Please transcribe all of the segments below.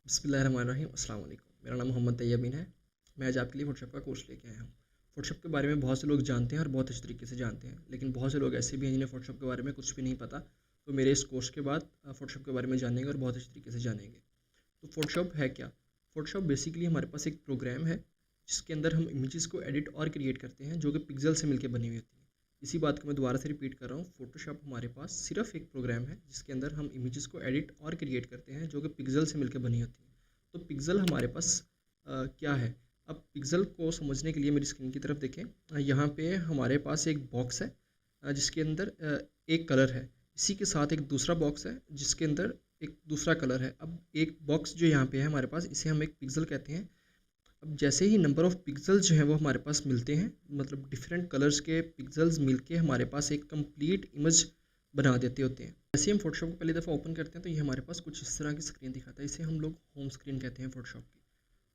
बिस्मिल्लाहिर्रहमानिर्रहीम अस्सलाम वालेकुम। मेरा नाम मोहम्मद तैयबीन है। मैं आज आपके लिए फ़ोटोशॉप का कोर्स लेके आया हूँ। फ़ोटोशॉप के बारे में बहुत से लोग जानते हैं और बहुत अच्छे तरीके से जानते हैं, लेकिन बहुत से लोग ऐसे भी हैं जिन्हें फ़ोटोशॉप के बारे में कुछ भी नहीं पता। तो मेरे इस कोर्स के बाद फ़ोटोशॉप के बारे में जानेंगे और बहुत अच्छे तरीके से जानेंगे। तो फ़ोटोशॉप है क्या? फ़ोटोशॉप बेसिकली हमारे पास एक प्रोग्राम है, जिसके अंदर हम इमेजेस को एडिट और क्रिएट करते हैं, जो कि पिक्सल से मिलकर बनी हुई होती हैं। इसी बात को मैं दोबारा से रिपीट कर रहा हूँ, फ़ोटोशॉप हमारे पास सिर्फ़ एक प्रोग्राम है, जिसके अंदर हम इमेजेस को एडिट और क्रिएट करते हैं, जो कि पिक्सल से मिलकर बनी होती हैं। तो पिक्सल हमारे पास क्या है? अब पिक्सल को समझने के लिए मेरी स्क्रीन की तरफ देखें। यहाँ पे हमारे पास एक बॉक्स है, जिसके अंदर एक कलर है। इसी के साथ एक दूसरा बॉक्स है, जिसके अंदर एक दूसरा कलर है। अब एक बॉक्स जो यहाँ पे है हमारे पास, इसे हम एक पिक्सल कहते हैं। अब जैसे ही नंबर ऑफ़ पिक्सेल्स जो हैं वो हमारे पास मिलते हैं, मतलब डिफरेंट कलर्स के पिक्सेल्स मिलके हमारे पास एक कंप्लीट इमेज बना देते होते हैं। जैसे हम फ़ोटोशॉप को पहली दफ़ा ओपन करते हैं तो ये हमारे पास कुछ इस तरह की स्क्रीन दिखाता है। इसे हम लोग होम स्क्रीन कहते हैं फ़ोटोशॉप की।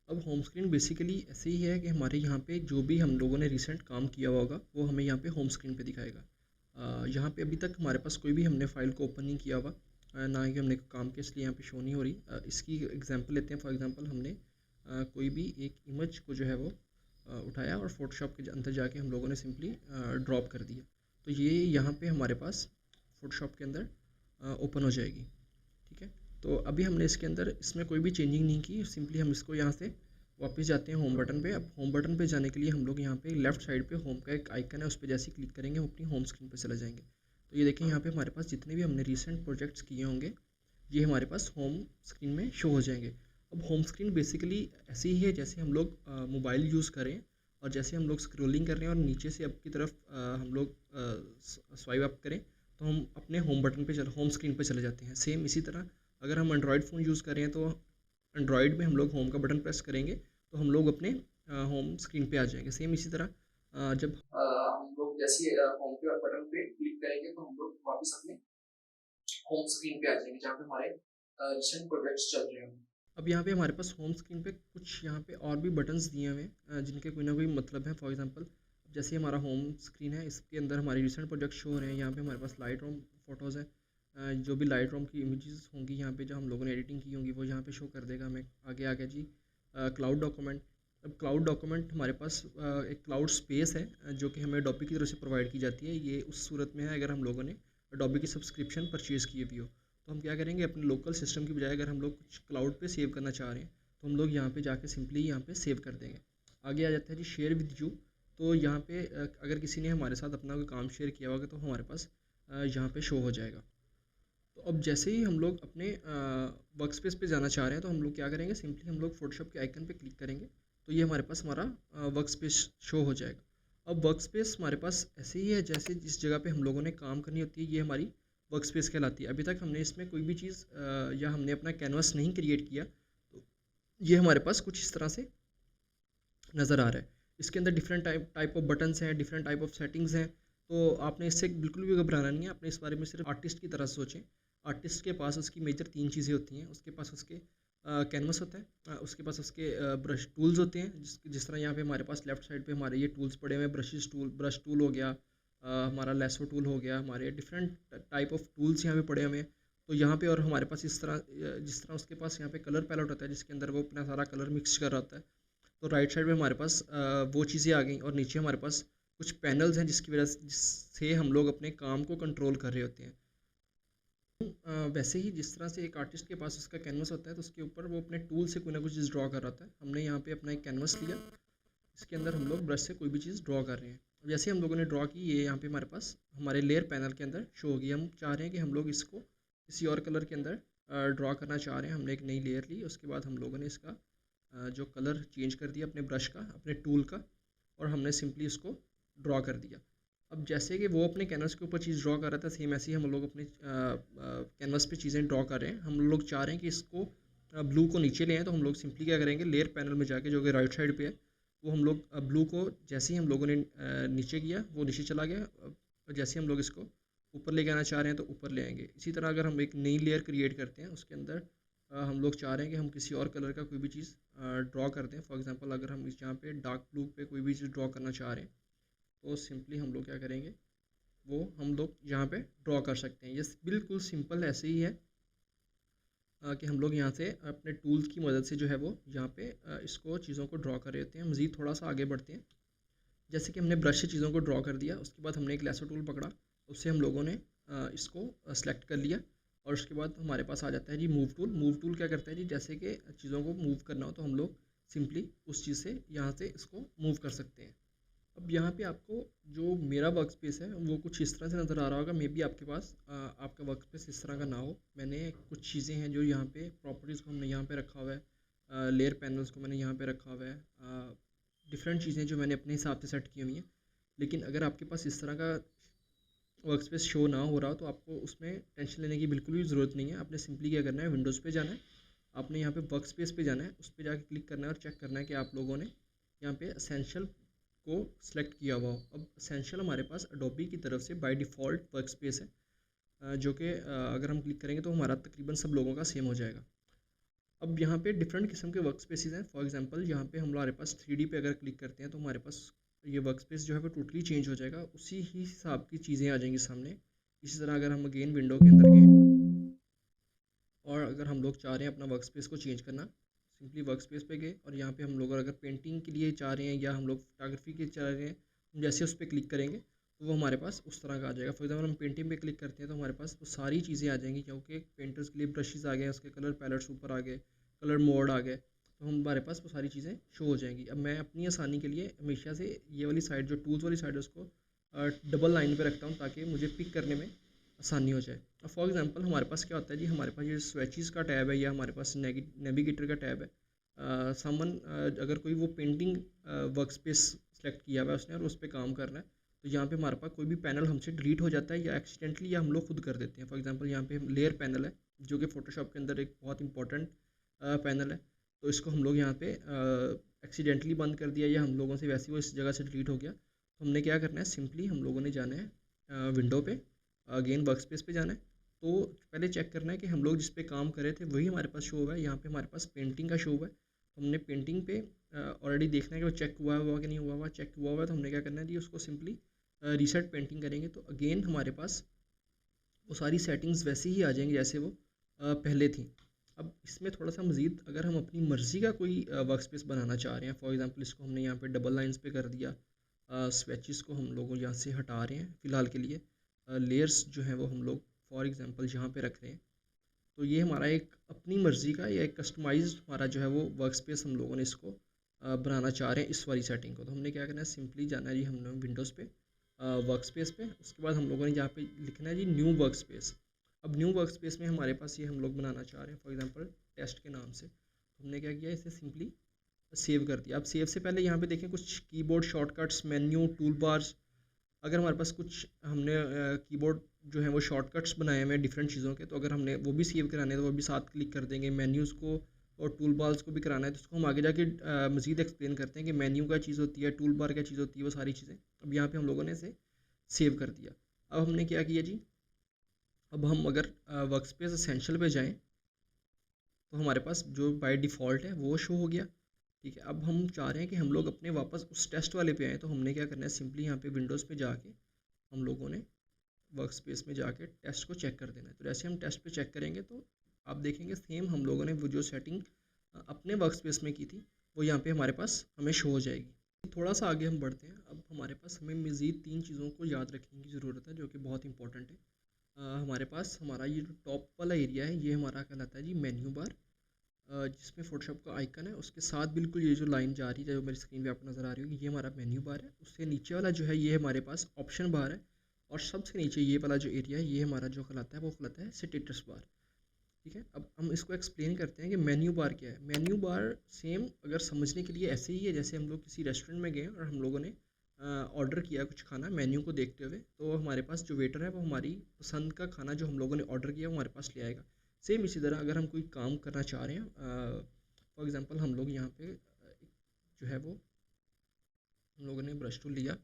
अब होम स्क्रीन बेसिकली ऐसे ही है कि हमारे यहाँ पे जो भी हम लोगों ने रिसेंट काम किया हुआ होगा, वो हमें यहाँ पे होम स्क्रीन पे दिखाएगा। यहाँ पे अभी तक हमारे पास कोई भी हमने फ़ाइल को ओपन नहीं किया हुआ, ना ही हमने काम किया, इसलिए यहाँ पे शो नहीं हो रही। इसकी एग्जांपल लेते हैं। फॉर एग्जांपल हमने कोई भी एक इमेज को जो है वो उठाया और फ़ोटोशॉप के अंदर जाके हम लोगों ने सिंपली ड्रॉप कर दिया। तो ये यहाँ पे हमारे पास फ़ोटोशॉप के अंदर ओपन हो जाएगी। ठीक है, तो अभी हमने इसके अंदर इसमें कोई भी चेंजिंग नहीं की, सिंपली हम इसको यहाँ से वापस जाते हैं होम बटन पे। अब होम बटन पे जाने के लिए हम लोग यहाँ पे लेफ़्ट साइड पे होम का एक आइकन है, उस पे जैसे ही क्लिक करेंगे हम अपनी होम स्क्रीन पे चले जाएंगे। तो ये देखें, यहाँ पे हमारे पास जितने भी हमने रिसेंट प्रोजेक्ट्स किए होंगे, ये हमारे पास होम स्क्रीन में शो हो जाएंगे। अब होम स्क्रीन बेसिकली ऐसी ही है जैसे हम लोग मोबाइल यूज़ करें और जैसे हम लोग स्क्रोलिंग कर रहे हैं और नीचे से अप की तरफ हम लोग स्वाइप अप करें, तो हम अपने होम बटन पे होम स्क्रीन पे चले जाते हैं। सेम इसी तरह अगर हम एंड्रॉयड फ़ोन यूज़ कर रहे हैं, तो एंड्रॉयड में हम लोग होम का बटन प्रेस करेंगे तो हम लोग अपने होम स्क्रीन पे आ जाएंगे। सेम इसी तरह जब हम लोग जैसे ही होम के बटन पे क्लिक करेंगे तो हम लोग वापस अपने होम स्क्रीन पे आ जाएंगे, जहाँ पे हमारे रिसेंट प्रोजेक्ट्स चल रहे हैं। अब यहाँ पे हमारे पास होम स्क्रीन पे कुछ यहाँ पे और भी बटन्स दिए हुए हैं, जिनके कोई ना कोई मतलब है। फॉर एग्जांपल जैसे हमारा होम स्क्रीन है, इसके अंदर हमारे रिसेंट प्रोजेक्ट शो हो रहे हैं। यहाँ पे हमारे पास लाइट रूम फ़ोटोज़ है, जो भी लाइट रूम की इमेजेस होंगी यहाँ पे, जो हम लोगों ने एडिटिंग की होंगी, वो यहाँ पे शो कर देगा हमें। आगे आ गया जी क्लाउड डॉक्यूमेंट। अब क्लाउड डॉक्यूमेंट हमारे पास एक क्लाउड स्पेस है, जो कि हमें अडोबी की तरफ से प्रोवाइड की जाती है। ये उस सूरत में है अगर हम लोगों ने अडोबी की सब्सक्रिप्शन परचेज़ की हुई हो। तो हम क्या करेंगे, अपने लोकल सिस्टम की बजाय अगर हम लोग कुछ क्लाउड पे सेव करना चाह रहे हैं, तो हम लोग यहाँ पे जाके सिंपली यहाँ पे सेव कर देंगे। आगे आ जाता है जी शेयर विद यू। तो यहाँ पे अगर किसी ने हमारे साथ अपना कोई काम शेयर किया होगा, तो हमारे पास यहाँ पे शो हो जाएगा। तो अब जैसे ही हम लोग अपने वर्क स्पेस पे जाना चाह रहे हैं, तो हम लोग क्या करेंगे, सिंपली हम लोग फ़ोटोशॉप के आइकन पे क्लिक करेंगे, तो ये हमारे पास हमारा वर्क स्पेस शो हो जाएगा। अब वर्क स्पेस हमारे पास ऐसे ही है जैसे जिस जगह पे हम लोगों ने काम करनी होती है, ये हमारी वर्क स्पेस कहलाती है। अभी तक हमने इसमें कोई भी चीज़ या हमने अपना कैनवास नहीं क्रिएट किया, तो ये हमारे पास कुछ इस तरह से नज़र आ रहा है। इसके अंदर different type type of buttons हैं, डिफरेंट टाइप ऑफ सेटिंग्स हैं। तो आपने इससे बिल्कुल भी घबराना नहीं है, आपने इस बारे में सिर्फ आर्टिस्ट की तरह सोचें। आर्टिस्ट के पास उसकी मेजर 3 चीज़ें होती हैं। उसके पास उसके कैनवस होता है, उसके पास उसके ब्रश टूल्स होते हैं, जिस तरह यहाँ पे हमारे पास लेफ्ट साइड पे हमारे ये टूल्स पड़े हुए हैं। ब्रश टूल हो गया, हमारा लेसो टूल हो गया, हमारे डिफरेंट टाइप ऑफ टूल्स यहाँ पे पड़े हुए हैं। तो यहाँ पे और हमारे पास इस तरह जिस तरह उसके पास यहाँ पे कलर पैलेट होता है, जिसके अंदर वो अपना सारा कलर मिक्स कर रहा होता है। तो राइट साइड में हमारे पास वो चीज़ें आ गई और नीचे हमारे पास कुछ पैनल्स हैं, जिसकी वजह से जिससे हम लोग अपने काम को कंट्रोल कर रहे होते हैं। वैसे ही जिस तरह से एक आर्टिस्ट के पास उसका कैनवस होता है, तो उसके ऊपर वो अपने टूल से कोई ना कुछ चीज़ ड्रॉ कर रहा होता है। हमने यहाँ पे अपना एक कैनवस लिया, इसके अंदर हम लोग ब्रश से कोई भी चीज़ ड्रॉ कर रहे हैं। अब जैसे हम लोगों ने ड्रॉ की, ये यहाँ पे हमारे पास हमारे लेयर पैनल के अंदर शो होगी। हम चाह रहे हैं कि हम लोग इसको किसी और कलर के अंदर ड्रॉ करना चाह रहे हैं। हमने एक नई लेयर ली, उसके बाद हम लोगों ने इसका जो कलर चेंज कर दिया अपने ब्रश का, अपने टूल का, और हमने सिंपली इसको ड्रॉ कर दिया। अब जैसे कि वो अपने कैनवस के ऊपर चीज़ ड्रॉ कर रहा था, सेम ऐसे ही हम लोग अपने कैनवस पे चीज़ें ड्रॉ कर रहे हैं। हम लोग चाह रहे हैं कि इसको ब्लू को नीचे ले आएँ, तो हम लोग सिंपली क्या करेंगे, लेयर पैनल में जाके, जो कि राइट साइड पे है, वो हम लोग ब्लू को जैसे ही हम लोगों ने नीचे किया, वो नीचे चला गया। और जैसे ही हम लोग इसको ऊपर लेके आना चाह रहे हैं, तो ऊपर ले आएंगे। इसी तरह अगर हम एक नई लेयर क्रिएट करते हैं, उसके अंदर हम लोग चाह रहे हैं कि हम किसी और कलर का कोई भी चीज़ ड्रॉ कर दें। फॉर एग्जांपल अगर हम इस यहाँ पे डार्क ब्लू पे कोई भी चीज़ ड्रॉ करना चाह रहे हैं, तो सिंपली हम लोग क्या करेंगे, वो हम लोग यहाँ पे ड्रॉ कर सकते हैं। ये बिल्कुल सिंपल ऐसे ही है। कि हम लोग यहाँ से अपने टूल्स की मदद से जो है वो यहाँ पे इसको चीज़ों को ड्रॉ कर रहे होते हैं। मज़ीद थोड़ा सा आगे बढ़ते हैं। जैसे कि हमने ब्रश से चीज़ों को ड्रॉ कर दिया, उसके बाद हमने एक लेसो टूल पकड़ा, उससे हम लोगों ने इसको सेलेक्ट कर लिया और उसके बाद हमारे पास आ जाता है जी मूव टूल। मूव टूल क्या करता है जी, जैसे कि चीज़ों को मूव करना हो तो हम लोग सिंपली उस चीज़ से यहाँ से इसको मूव कर सकते हैं। अब यहाँ पे आपको जो मेरा वर्क स्पेस है वो कुछ इस तरह से नज़र आ रहा होगा। मे बी आपके पास आपका वर्क स्पेस इस तरह का ना हो। मैंने कुछ चीज़ें हैं जो यहाँ पे प्रॉपर्टीज़ को हमने यहाँ पे रखा हुआ है, लेयर पैनल्स को मैंने यहाँ पे रखा हुआ है, डिफरेंट चीज़ें जो मैंने अपने हिसाब से सेट की हुई हैं। लेकिन अगर आपके पास इस तरह का वर्क स्पेस शो ना हो रहा हो तो आपको उसमें टेंशन लेने की बिल्कुल भी ज़रूरत नहीं है। आपने सिंपली क्या करना है, विंडोज़ पे जाना है, आपने यहाँ पे वर्क स्पेस पे जाना है, उस पर जाके क्लिक करना है और चेक करना है कि आप लोगों ने यहाँ पे एसेंशियल को सिलेक्ट किया हुआ हो। अब एसेंशियल हमारे पास एडोबी की तरफ से बाय डिफ़ॉल्ट वर्क स्पेस है, जो कि अगर हम क्लिक करेंगे तो हमारा तकरीबन सब लोगों का सेम हो जाएगा। अब यहाँ पे डिफरेंट किस्म के वर्क स्पेसेस हैं। फॉर एग्जांपल यहाँ पे हमारे पास 3D पे अगर क्लिक करते हैं तो हमारे पास ये वर्क स्पेस जो है वो टोटली चेंज हो जाएगा, उसी ही हिसाब की चीज़ें आ जाएंगी सामने। इसी तरह अगर हम अगेन विंडो के अंदर गए और अगर हम लोग चाह रहे हैं अपना वर्क स्पेस को चेंज करना, सिंपली वर्क स्पेस पे गए और यहाँ पे हम लोग अगर पेंटिंग के लिए चाह रहे हैं या हम लोग फोटोग्राफी के चाह रहे हैं, हम जैसे उस पर क्लिक करेंगे तो वो हमारे पास उस तरह का आ जाएगा। फॉर एग्जाम्पल हम पेंटिंग पे क्लिक करते हैं तो हमारे पास वो सारी चीज़ें आ जाएंगी, क्योंकि पेंटर्स के लिए ब्रशेज़ आ गए, उसके कलर पैलेट्स ऊपर आ गए, कलर मोड आ गए, तो हमारे पास वो सारी चीज़ें शो हो जाएंगी। अब मैं अपनी आसानी के लिए हमेशा से ये वाली साइड जो टूल्स वाली साइड है उसको डबल लाइन पे रखता हूँ ताकि मुझे पिक करने में आसानी हो जाए। अब फॉर एग्जांपल हमारे पास क्या होता है जी, हमारे पास ये स्विचेस का टैब है या हमारे पास नेविगेटर का टैब है। समवन अगर कोई वो पेंटिंग वर्क स्पेस सेलेक्ट किया हुआ है उसने और उस पर काम कर रहा है, तो यहाँ पे हमारे पास कोई भी पैनल हमसे डिलीट हो जाता है या एक्सीडेंटली या हम लोग खुद कर देते हैं। फॉर एग्जांपल यहाँ पे लेयर पैनल है जो कि फ़ोटोशॉप के अंदर एक बहुत इंपॉर्टेंट पैनल है, तो इसको हम लोग यहाँ पे एक्सीडेंटली बंद कर दिया या हम लोगों से वैसे वो इस जगह से डिलीट हो गया, तो हमने क्या करना है, सिंपली हम लोगों ने जाना है विंडो पे, अगेन वर्क स्पेस पे जाना है। तो पहले चेक करना है कि हम लोग जिस पे काम कर रहे थे वही हमारे पास शो हुआ है। यहाँ पे हमारे पास पेंटिंग का शो हुआ है, तो हमने पेंटिंग पे ऑलरेडी देखना है कि वो चेक हुआ कि नहीं हुआ हुआ। चेक हुआ तो हमने क्या करना है जी, उसको सिंपली रीसेट पेंटिंग करेंगे तो अगेन हमारे पास वो सारी सेटिंग्स वैसे ही आ जाएंगी जैसे वो पहले थी। अब इसमें थोड़ा सा मज़ीद अगर हम अपनी मर्ज़ी का कोई वर्क स्पेस बनाना चाह रहे हैं, फॉर एग्जांपल इसको हमने यहाँ पे डबल लाइंस पे कर दिया, स्वेचेस को हम लोग यहाँ से हटा रहे हैं फ़िलहाल के लिए, लेयर्स जो हैं वो हम लोग फॉर एग्जांपल यहाँ पे रख रहे हैं, तो ये हमारा एक अपनी मर्ज़ी का या एक कस्टमाइज्ड हमारा जो है वो वर्क स्पेस हम लोगों ने इसको बनाना चाह रहे हैं इस वाली सेटिंग को। तो हमने क्या करना है, सिंपली जाना है जी हमने विंडोज़ पे, वर्क स्पेस पे, उसके बाद हम लोगों ने यहाँ पे लिखना है जी न्यू वर्क स्पेस। अब न्यू वर्क स्पेस में हमारे पास ये हम लोग बनाना चाह रहे हैं फॉर एग्जांपल टेस्ट के नाम से, तो हमने क्या किया, इसे सिंपली सेव कर दिया। अब सेव से पहले यहाँ पे देखें कुछ keyboard shortcuts, menu, tool bars, अगर हमारे पास कुछ हमने कीबोर्ड जो है वो शॉर्टकट्स बनाए हुए हैं डिफरेंट चीज़ों के, तो अगर हमने वो भी सेव कराने हैं तो वो भी साथ क्लिक कर देंगे। मेन्यूज़ को और टूल बार्स को भी कराना है तो उसको हम आगे जाके मज़ीद एक्सप्लेन करते हैं कि मेन्यू क्या चीज़ होती है, टूल बार क्या चीज़ होती है, वो सारी चीज़ें। अब यहाँ पे हम लोगों ने इसे सेव कर दिया। अब हमने क्या किया जी, अब हम अगर वर्क स्पेस एसेंशियल पे जाएँ तो हमारे पास जो बाय डिफ़ॉल्ट है वो शो हो गया। ठीक है, अब हम चाह रहे हैं कि हम लोग अपने वापस उस टेस्ट वाले पे आएँ, तो हमने क्या करना है, सिंपली यहाँ पे विंडोज़ पे जाके हम लोगों ने वर्क स्पेस में जाके टेस्ट को चेक कर देना है। तो जैसे हम टेस्ट पे चेक करेंगे तो आप देखेंगे सेम हम लोगों ने वो जो सेटिंग अपने वर्क स्पेस में की थी वो यहाँ पे हमारे पास हमें शो हो जाएगी। थोड़ा सा आगे हम बढ़ते हैं। अब हमारे पास हमें मज़ीद 3 चीज़ों को याद रखने की ज़रूरत है जो कि बहुत इंपॉर्टेंट है। हमारे पास हमारा ये जो टॉप वाला एरिया है ये हमारा कहलाता है जी मेन्यू बार, जिसमें फ़ोटोशॉप का आइकन है, उसके साथ बिल्कुल ये जो लाइन जा रही है जो मेरी स्क्रीन पे आपको नज़र आ रही होगी, ये हमारा मेन्यू बार है। उससे नीचे वाला जो है ये हमारे पास ऑप्शन बार है, और सबसे नीचे ये वाला जो एरिया है ये हमारा जो कहलाता है वो कहलाता है स्टेटस बार। ठीक है, अब हम इसको एक्सप्लेन करते हैं कि मेन्यू बार क्या है। मेन्यू बार सेम अगर समझने के लिए ऐसे ही है जैसे हम लोग किसी रेस्टोरेंट में गए और हम लोगों ने ऑर्डर किया कुछ खाना मेन्यू को देखते हुए, तो हमारे पास जो वेटर है वो हमारी पसंद का खाना जो हम लोगों ने ऑर्डर किया वो हमारे पास ले आएगा। सेम इसी तरह अगर हम कोई काम करना चाह रहे हैं, फॉर एग्जांपल हम लोग यहाँ पे जो है वो हम लोगों ने ब्रश टूल लिया,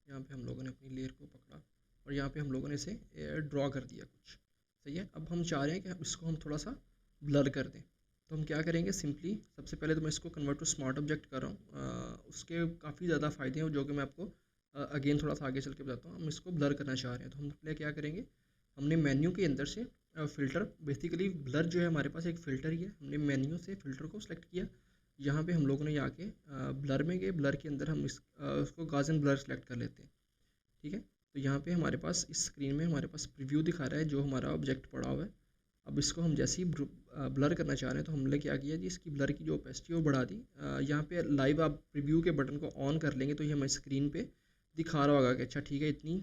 यहाँ पे हम लोगों ने अपनी लेयर को पकड़ा और यहाँ पे हम लोगों ने इसे ड्रॉ कर दिया कुछ। सही है, अब हम चाह रहे हैं कि इसको हम थोड़ा सा ब्लर कर दें, तो हम क्या करेंगे, सिंपली सबसे पहले तो मैं इसको कन्वर्ट टू स्मार्ट ऑब्जेक्ट कर रहा हूँ। उसके काफ़ी ज़्यादा फ़ायदे हैं जो कि मैं आपको अगेन थोड़ा सा आगे चल के बताता हूँ। हम इसको ब्लर करना चाह रहे हैं तो हम पहले क्या करेंगे, हमने मेन्यू के अंदर से फ़िल्टर बेसिकली ब्लर जो है हमारे पास एक फ़िल्टर ही है। हमने मेन्यू से फ़िल्टर को सिलेक्ट किया। यहाँ पे हम लोगों ने आके ब्लर में गए, ब्लर के अंदर हम उसको गॉसियन ब्लर सेलेक्ट कर लेते हैं। ठीक है, तो यहाँ पे हमारे पास इस स्क्रीन में हमारे पास प्रीव्यू दिखा रहा है जो हमारा ऑब्जेक्ट पड़ा हुआ है। अब इसको हम जैसे ही ब्लर करना चाह रहे हैं तो हमने क्या किया जी, इसकी ब्लर की जो ओपेसिटी है वो बढ़ा दी। यहाँ पे लाइव आप प्रीव्यू के बटन को ऑन कर लेंगे तो ये हमारी स्क्रीन पे दिखा रहा होगा कि अच्छा ठीक है, इतनी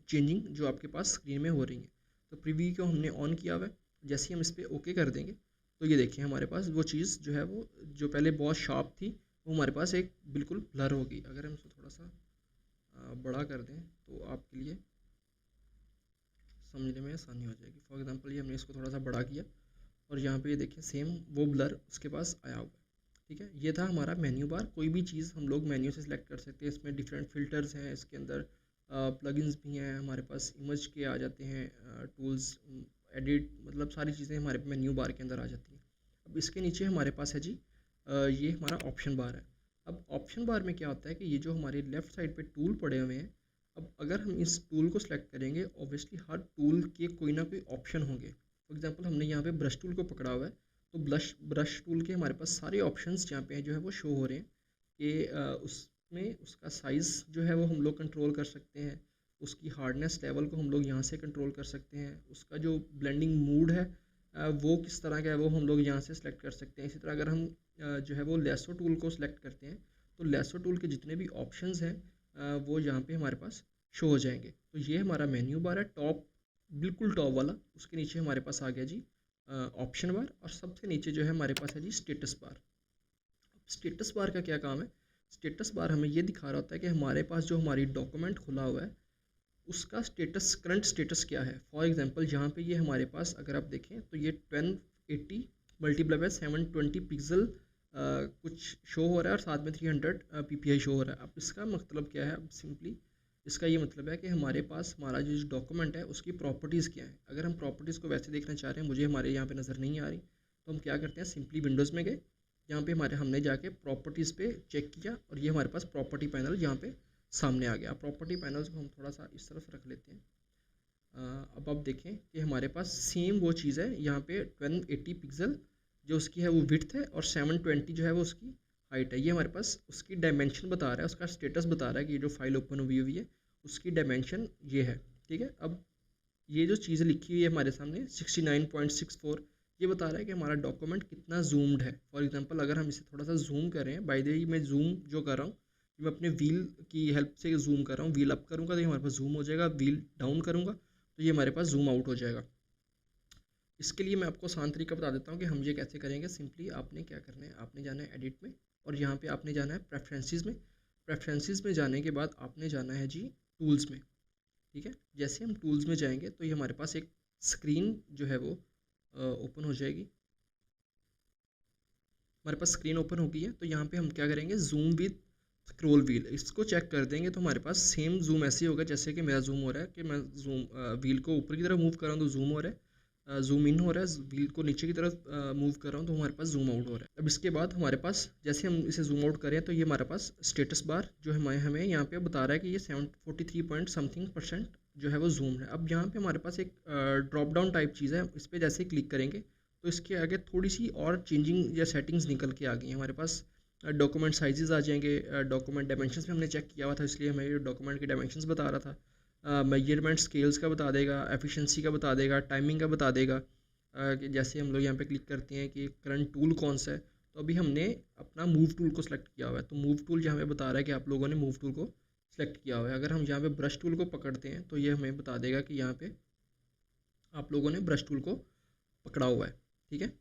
चेंजिंग जो आपके पास स्क्रीन में हो रही है। तो प्रीव्यू को हमने ऑन किया हुआ है। जैसे ही हम इस पर ओके कर देंगे तो ये देखिए हमारे पास वो चीज़ जो है वो जो पहले बहुत शार्प थी वो हमारे पास एक बिल्कुल ब्लर होगी। अगर हम इसको थोड़ा सा बड़ा कर दें तो आपके लिए समझने में आसानी हो जाएगी। फॉर एग्जांपल ये हमने इसको थोड़ा सा बड़ा किया और यहाँ पे ये देखिए सेम वो ब्लर उसके पास आया हुआ है। ठीक है, ये था हमारा मेन्यू बार। कोई भी चीज़ हम लोग मेन्यू से सिलेक्ट कर सकते हैं। इसमें डिफरेंट फ़िल्टर्स हैं, इसके अंदर प्लगइन्स भी हैं, हमारे पास इमेज के आ जाते हैं, टूल्स, एडिट, मतलब सारी चीज़ें हमारे मेन्यू बार के अंदर आ जाती हैं। अब इसके नीचे हमारे पास है जी ये हमारा ऑप्शन बार है। अब ऑप्शन बार में क्या होता है कि ये जो हमारे लेफ़्ट साइड पे टूल पड़े हुए हैं, अब अगर हम इस टूल को सिलेक्ट करेंगे ऑब्वियसली हर टूल के कोई ना कोई ऑप्शन होंगे। फॉर एग्जांपल हमने यहाँ पे ब्रश टूल को पकड़ा हुआ है तो ब्रश टूल के हमारे पास सारे ऑप्शंस जहाँ पे जो है वो शो हो रहे हैं कि उसमें उसका साइज़ जो है वो हम लोग कंट्रोल कर सकते हैं, उसकी हार्डनेस लेवल को हम लोग यहाँ से कंट्रोल कर सकते हैं, उसका जो ब्लेंडिंग मूड है वो किस तरह का है वो हम लोग यहाँ से सिलेक्ट कर सकते हैं। इसी तरह अगर हम जो है वो लेसो टूल को सिलेक्ट करते हैं तो लेसो टूल के जितने भी ऑप्शंस हैं वो यहाँ पे हमारे पास शो हो जाएंगे। तो ये हमारा मेन्यू बार है, टॉप, बिल्कुल टॉप वाला। उसके नीचे हमारे पास आ गया जी ऑप्शन बार और सबसे नीचे जो है हमारे पास है जी स्टेटस बार। स्टेटस बार का क्या काम है? स्टेटस बार हमें ये दिखा रहा होता है कि हमारे पास जो हमारी डॉक्यूमेंट खुला हुआ है उसका स्टेटस, करंट स्टेटस क्या है। फॉर एग्जांपल यहाँ पे ये हमारे पास अगर आप देखें तो ये 1080 मल्टीप्लाई बाय 720 पिक्सल कुछ शो हो रहा है और साथ में 300 ppi शो हो रहा है। अब इसका मतलब क्या है? अब सिंपली इसका ये मतलब है कि हमारे पास हमारा जो डॉक्यूमेंट है उसकी प्रॉपर्टीज़ क्या है। अगर हम प्रॉपर्टीज़ को वैसे देखना चाह रहे हैं, मुझे हमारे यहाँ पे नज़र नहीं आ रही, तो हम क्या करते हैं, सिंपली विंडोज़ में गए, यहाँ पे हमने जाके प्रॉपर्टीज़ पे चेक किया और ये हमारे पास प्रॉपर्टी पैनल यहाँ पे सामने आ गया। प्रॉपर्टी पैनल्स को हम थोड़ा सा इस तरफ रख लेते हैं। अब आप देखें कि हमारे पास सेम वो चीज़ है, यहाँ पे 1080 पिक्सल जो उसकी है वो विड्थ है और 720 जो है वो उसकी हाइट है। ये हमारे पास उसकी डायमेंशन बता रहा है, उसका स्टेटस बता रहा है कि ये जो फाइल ओपन हुई हुई है उसकी डायमेंशन ये है। ठीक है, अब ये जो चीज़ लिखी हुई है हमारे सामने 69.64 ये बता रहा है कि हमारा डॉक्यूमेंट कितना जूम्ड है। फॉर एग्जांपल अगर हम इसे थोड़ा सा जूम करें, बाय द वे मैं जूम जो कर रहा हूँ मैं अपने व्हील की हेल्प से जूम कर रहा हूँ। व्हील अप करूँगा तो ये हमारे पास जूम हो जाएगा, व्हील डाउन करूँगा तो ये हमारे पास जूम आउट हो जाएगा। इसके लिए मैं आपको आसान तरीका बता देता हूँ कि हम ये कैसे करेंगे। सिंपली आपने क्या करना है, आपने जाना है एडिट में और यहाँ पे आपने जाना है प्रेफरेंसेस में। प्रेफरेंसेस में जाने के बाद आपने जाना है जी टूल्स में। ठीक है, जैसे हम टूल्स में जाएंगे तो ये हमारे पास एक स्क्रीन जो है वो ओपन हो जाएगी। हमारे पास स्क्रीन ओपन हो गई है तो यहाँ पे हम क्या करेंगे, जूम विद स्क्रॉल व्हील, इसको चेक कर देंगे तो हमारे पास सेम जूम ऐसे ही होगा जैसे कि मेरा जूम हो रहा है कि मैं जूम व्हील को ऊपर की तरफ मूव कर रहा हूँ तो जूम हो रहा है, जूम इन हो रहा है, व्हील को नीचे की तरफ मूव कर रहा हूँ तो हमारे पास जूम आउट हो रहा है। अब इसके बाद हमारे पास जैसे हम इसे जूम आउट करें तो ये हमारे पास स्टेटस बार जो हमें यहाँ पे बता रहा है कि ये 743 पॉइंट समथिंग % जो है वो जूम है। अब यहाँ पे हमारे पास एक ड्रॉप डाउन टाइप चीज़ है, इस पर जैसे क्लिक करेंगे तो इसके आगे थोड़ी सी और चेंजिंग या सेटिंग्स निकल के आ गई हैं। हमारे पास डॉक्यूमेंट साइजेस आ जाएंगे, डॉक्यूमेंट डायमेंशंस भी हमने चेक किया हुआ था इसलिए हमें डॉक्यूमेंट के डायमेंशंस बता रहा था, मेजरमेंट स्केल्स का बता देगा, एफिशिएंसी का बता देगा, टाइमिंग का बता देगा। कि जैसे हम लोग यहाँ पे क्लिक करते हैं कि करंट टूल कौन सा है, तो अभी हमने अपना मूव टूल को सिलेक्ट किया हुआ है तो मूव टूल यहाँ पे बता रहा है कि आप लोगों ने मूव टूल को सिलेक्ट किया हुआ है। अगर हम यहाँ पे ब्रश टूल को पकड़ते हैं तो ये हमें बता देगा कि यहाँ पे आप लोगों ने ब्रश टूल को पकड़ा हुआ है। ठीक है,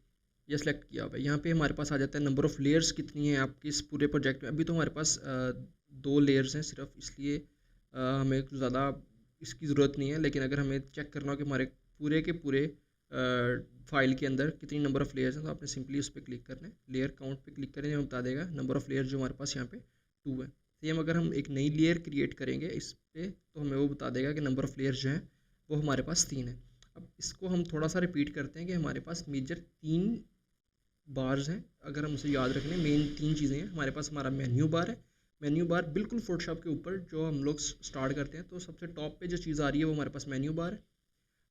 ये सिलेक्ट किया हुआ है। यहाँ पे हमारे पास आ जाता है नंबर ऑफ़ लेयर्स कितनी है आपके इस पूरे प्रोजेक्ट में। अभी तो हमारे पास 2 लेयर्स हैं सिर्फ, इसलिए हमें ज़्यादा इसकी ज़रूरत नहीं है। लेकिन अगर हमें चेक करना हो कि हमारे पूरे के पूरे फाइल के अंदर कितनी नंबर ऑफ़ लेयर्स हैं तो आपने सिंपली उस पर क्लिक करना है, लेयर काउंट पे क्लिक करेंगे, हमें बता देगा नंबर ऑफ़ लेयर जो हमारे पास यहाँ पे 2 है। सेम अगर हम एक नई लेयर क्रिएट करेंगे इस पर तो हमें वो बता देगा कि नंबर ऑफ़ लेयर्स जो हैं वो हमारे पास 3 है। अब इसको हम थोड़ा सा रिपीट करते हैं कि हमारे पास मेजर 3 बार्स हैं। अगर हम उसे याद रखने, मेन 3 चीज़ें हैं हमारे पास। हमारा मेन्यू बार है, मेन्यू बार बिल्कुल फोटोशॉप के ऊपर जो हम लोग स्टार्ट करते हैं तो सबसे टॉप पे जो चीज़ आ रही है वो हमारे पास मेन्यू बार है।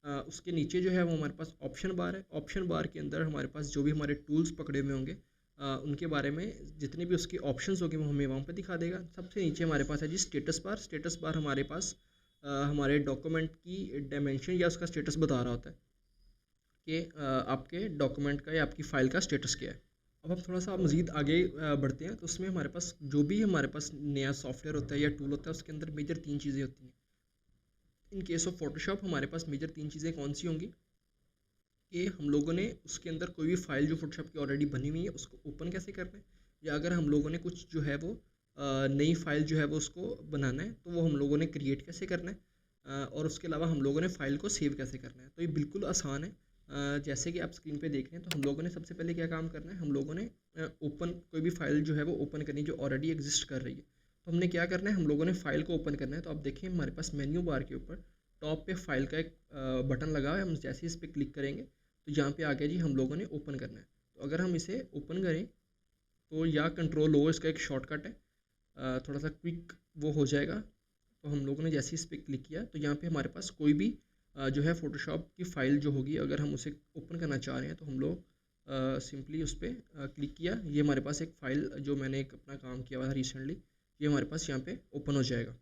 उसके नीचे जो है वो हमारे पास ऑप्शन बार है। ऑप्शन बार के अंदर हमारे पास जो भी हमारे टूल्स पकड़े हुए होंगे उनके बारे में जितने भी उसके ऑप्शंस होंगे वो हमें वहाँ पे दिखा देगा। सबसे नीचे हमारे पास है जी स्टेटस बार। स्टेटस बार हमारे पास हमारे डॉक्यूमेंट की डायमेंशन या उसका स्टेटस बता रहा होता है कि आपके डॉक्यूमेंट का या आपकी फ़ाइल का स्टेटस क्या है। अब हम थोड़ा सा मज़ीद आगे बढ़ते हैं तो उसमें हमारे पास जो भी हमारे पास नया सॉफ्टवेयर होता है या टूल होता है उसके अंदर मेजर 3 चीज़ें होती हैं। इन केस ऑफ फोटोशॉप हमारे पास मेजर 3 चीज़ें कौन सी होंगी कि हम लोगों ने उसके अंदर कोई भी फ़ाइल जो फोटोशॉप की ऑलरेडी बनी हुई है उसको ओपन कैसे करना है, या अगर हम लोगों ने कुछ जो है वो नई फ़ाइल जो है वो उसको बनाना है तो वो हम लोगों ने क्रिएट कैसे करना है, और उसके अलावा हम लोगों ने फ़ाइल को सेव कैसे करना है। तो ये बिल्कुल आसान है। जैसे कि आप स्क्रीन पे देख रहे हैं तो हम लोगों ने सबसे पहले क्या काम करना है, हम लोगों ने ओपन कोई भी फ़ाइल जो है वो ओपन करनी जो ऑलरेडी एग्जिस्ट कर रही है। तो हमने क्या करना है, हम लोगों ने फ़ाइल को ओपन करना है। तो आप देखिए हमारे पास मेन्यू बार के ऊपर टॉप पे फ़ाइल का एक बटन लगा हुआ है। हम जैसे ही इस पर क्लिक करेंगे तो यहाँ पे आ गया जी हम लोगों ने ओपन करना है। तो अगर हम इसे ओपन करें तो या कंट्रोल ओ इसका एक शॉर्टकट है, थोड़ा सा क्विक वो हो जाएगा। तो हम लोगों ने जैसे ही इस पर क्लिक किया तो यहाँ पे हमारे पास कोई भी जो है फ़ोटोशॉप की फ़ाइल जो होगी अगर हम उसे ओपन करना चाह रहे हैं तो हम लोग सिंपली उस पर क्लिक किया। ये हमारे पास एक फ़ाइल जो मैंने एक अपना काम किया हुआ था रिसेंटली, ये हमारे पास यहाँ पे ओपन हो जाएगा।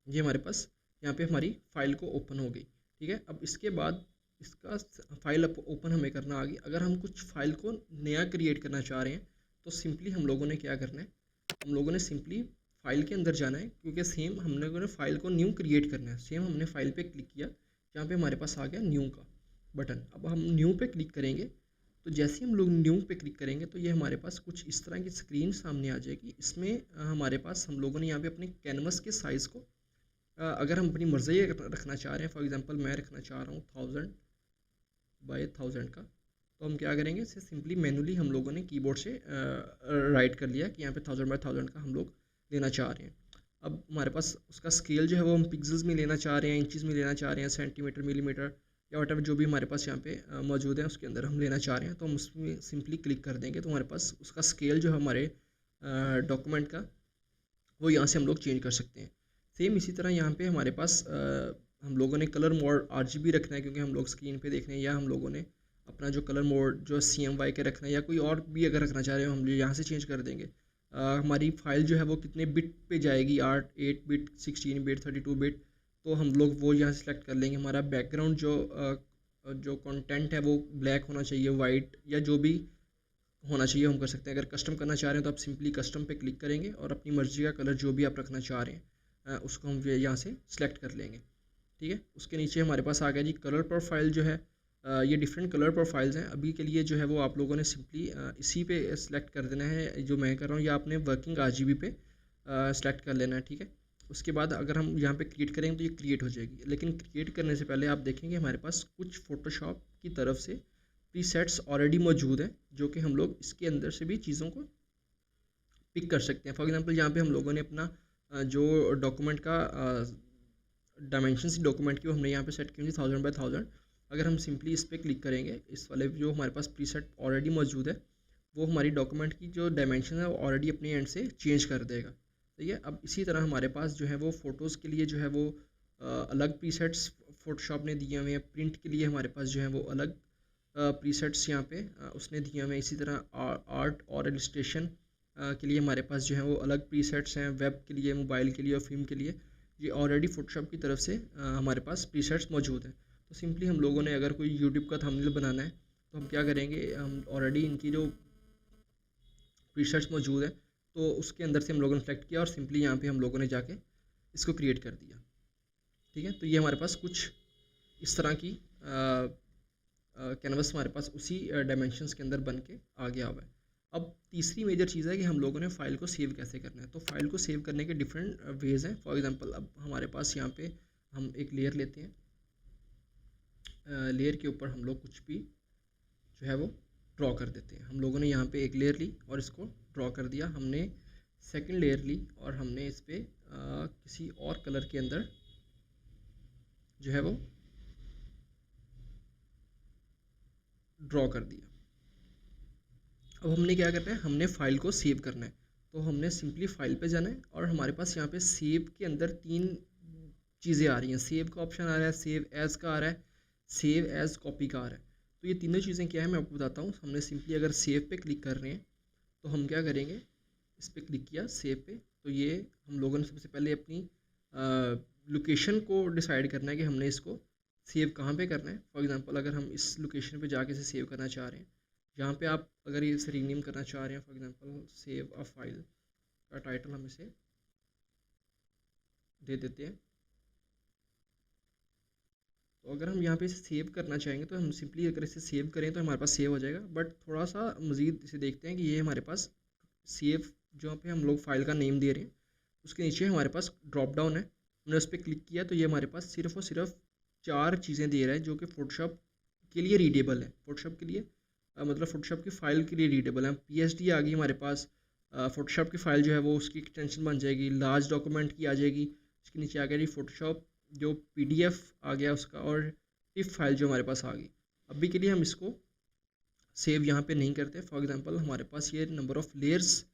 ये हमारे पास यहाँ पे हमारी फ़ाइल को ओपन हो गई। ठीक है, अब इसके बाद इसका फ़ाइल ओपन हमें करना आ गई। अगर हम कुछ फ़ाइल को नया क्रिएट करना चाह रहे हैं तो सिंपली हम लोगों ने क्या करना है, हम लोगों ने सिंपली फ़ाइल के अंदर जाना है, क्योंकि सेम हम लोगों ने फ़ाइल को न्यू क्रिएट करना है। सेम हमने फ़ाइल पे क्लिक किया, जहाँ पे हमारे पास आ गया न्यू का बटन। अब हम न्यू पे क्लिक करेंगे तो जैसे ही हम लोग न्यू पे क्लिक करेंगे तो ये हमारे पास कुछ इस तरह की स्क्रीन सामने आ जाएगी। इसमें हमारे पास हम लोगों ने यहाँ पे अपने कैनवस के साइज़ को अगर हम अपनी मर्ज़ी रखना चाह रहे हैं, फॉर एग्जांपल मैं रखना चाह रहा हूँ 1000 बाय 1000 का, तो हम क्या करेंगे, इसे सिंपली मैनुअली हम लोगों ने कीबोर्ड से राइट कर लिया कि यहाँ पे 1000 बाय 1000 का हम लोग लेना चाह रहे हैं। अब हमारे पास उसका स्केल जो है वो हम पिक्सल्स में लेना चाह रहे हैं, इंचज़ में लेना चाह रहे हैं, सेंटीमीटर, मिलीमीटर या वट जो भी हमारे पास यहाँ पे मौजूद है उसके अंदर हम लेना चाह रहे हैं। तो हम उसमें सिंपली क्लिक कर देंगे तो हमारे पास उसका स्केल जो है हमारे डॉक्यूमेंट का वो यहाँ से हम लोग चेंज कर सकते हैं। सेम इसी तरह यहाँ पे हमारे पास हम लोगों ने कलर मोड RGB रखना है, क्योंकि हम लोग स्क्रीन पे देख रहे हैं, या हम लोगों ने अपना जो कलर मोड जो CMY के रखना है या कोई और भी अगर रखना चाह रहे हो हम यहाँ से चेंज कर देंगे। हमारी फ़ाइल जो है वो कितने बिट पे जाएगी, 8 बिट, 16 बिट, 32 बिट, तो हम लोग वो यहाँ सेलेक्ट कर लेंगे। हमारा बैकग्राउंड जो कंटेंट है वो ब्लैक होना चाहिए, वाइट या जो भी होना चाहिए हम कर सकते हैं। अगर कस्टम करना चाह रहे हैं तो आप सिंपली कस्टम पे क्लिक करेंगे और अपनी मर्ज़ी का कलर जो भी आप रखना चाह रहे हैं उसको हम यहाँ से सिलेक्ट कर लेंगे। ठीक है, उसके नीचे हमारे पास आ गया जी कलर प्रोफाइल जो है। ये डिफरेंट कलर प्रोफाइल्स हैं। अभी के लिए जो है वो आप लोगों ने सिंपली इसी पे सिलेक्ट कर देना है जो मैं कर रहा हूँ, या आपने वर्किंग RGB पे सिलेक्ट कर लेना है। ठीक है, उसके बाद अगर हम यहाँ पे क्रिएट करेंगे तो ये क्रिएट हो जाएगी। लेकिन क्रिएट करने से पहले आप देखेंगे हमारे पास कुछ फ़ोटोशॉप की तरफ से प्रीसेट्स ऑलरेडी मौजूद हैं, जो कि हम लोग इसके अंदर से भी चीज़ों को पिक कर सकते हैं। फॉर एग्जांपल यहाँ पे हम लोगों ने अपना जो डॉक्यूमेंट का डायमेंशन डॉक्यूमेंट की वो हमने यहाँ पे सेट की हुई 1000 बाय 1000। अगर हम सिंपली इस पर क्लिक करेंगे, इस वाले जो हमारे पास प्रीसेट ऑलरेडी मौजूद है वो हमारी डॉक्यूमेंट की जो डायमेंशन है वो ऑलरेडी अपने एंड से चेंज कर देगा। ठीक है, अब इसी तरह हमारे पास जो है वो फ़ोटोज़ के लिए जो है वो अलग प्रीसेट्स फ़ोटोशॉप ने दिए हुए हैं। प्रिंट के लिए हमारे पास जो है वो अलग प्रीसेट्स यहाँ पे उसने दिए हुए हैं। इसी तरह आर्ट और इलस्ट्रेशन के लिए हमारे पास जो है वो अलग प्रीसेट्स हैं। वेब के लिए, मोबाइल के लिए और फिल्म के लिए ये ऑलरेडी फ़ोटोशॉप की तरफ से हमारे पास प्रीसेट्स मौजूद हैं। तो सिंपली हम लोगों ने अगर कोई यूट्यूब का थंबनेल बनाना है तो हम क्या करेंगे, हम ऑलरेडी इनकी जो प्रीसेट्स मौजूद है तो उसके अंदर से हम लोगों ने सेलेक्ट किया और सिंपली यहाँ पे हम लोगों ने जाके इसको क्रिएट कर दिया। ठीक है, तो ये हमारे पास कुछ इस तरह की कैनवस हमारे पास उसी डायमेंशंस के अंदर बन के आ गया हुआ है। अब तीसरी मेजर चीज़ है कि हम लोगों ने फ़ाइल को सेव कैसे करना है। तो फ़ाइल को सेव करने के डिफरेंट वेज़ हैं। फॉर एग्जांपल अब हमारे पास यहाँ पे हम एक लेयर लेते हैं, लेयर के ऊपर हम लोग कुछ भी जो है वो ड्रॉ कर देते हैं। हम लोगों ने यहाँ पे एक लेयर ली और इसको ड्रॉ कर दिया। हमने सेकंड लेयर ली और हमने इस पर किसी और कलर के अंदर जो है वो ड्रॉ कर दिया। अब हमने क्या करना है, हमने फ़ाइल को सेव करना है। तो हमने सिंपली फ़ाइल पे जाना है और हमारे पास यहाँ पे सेव के अंदर 3 चीज़ें आ रही हैं। सेव का ऑप्शन आ रहा है, सेव एज़ का आ रहा है, सेव एज़ कॉपी कार है। तो ये तीनों चीज़ें क्या है मैं आपको बताता हूँ। हमने सिंपली अगर सेव पे क्लिक कर रहे हैं तो हम क्या करेंगे, इस पे क्लिक किया सेव पे, तो ये हम लोगों ने सबसे पहले अपनी लोकेशन को डिसाइड करना है कि हमने इसको सेव कहाँ पे करना है। फॉर एग्जांपल अगर हम इस लोकेशन पे जाके इसे सेव करना चाह रहे हैं, यहाँ पे आप अगर ये इसे रीनेम करना चाह रहे हैं, for example save a file का टाइटल हम इसे दे देते हैं। तो अगर हम यहाँ पे इसे सेव करना चाहेंगे तो हम सिंपली अगर इसे सेव करें तो हमारे पास सेव हो जाएगा। बट थोड़ा सा मज़ीद इसे देखते हैं कि ये हमारे पास सेव, जहाँ पे हम लोग फाइल का नेम दे रहे हैं उसके नीचे हमारे पास ड्रॉप डाउन है। हमने उस पर क्लिक किया तो ये हमारे पास सिर्फ और सिर्फ 4 चीज़ें दे रहा है जो कि फोटोशॉप के लिए रीडेबल है। फोटोशॉप के लिए मतलब फोटोशॉप की फ़ाइल के लिए रीडेबल है। PSD आ गई हमारे पास। फोटोशॉप की फ़ाइल जो है वो उसकी एक्सटेंशन बन जाएगी, लार्ज डॉक्यूमेंट की आ जाएगी। उसके नीचे आ गया जी फोटोशॉप जो PDF आ गया उसका, और टिफ फाइल जो हमारे पास आ गई। अभी के लिए हम इसको सेव यहाँ पे नहीं करते। फॉर एग्जांपल हमारे पास ये नंबर ऑफ़ लेयर्स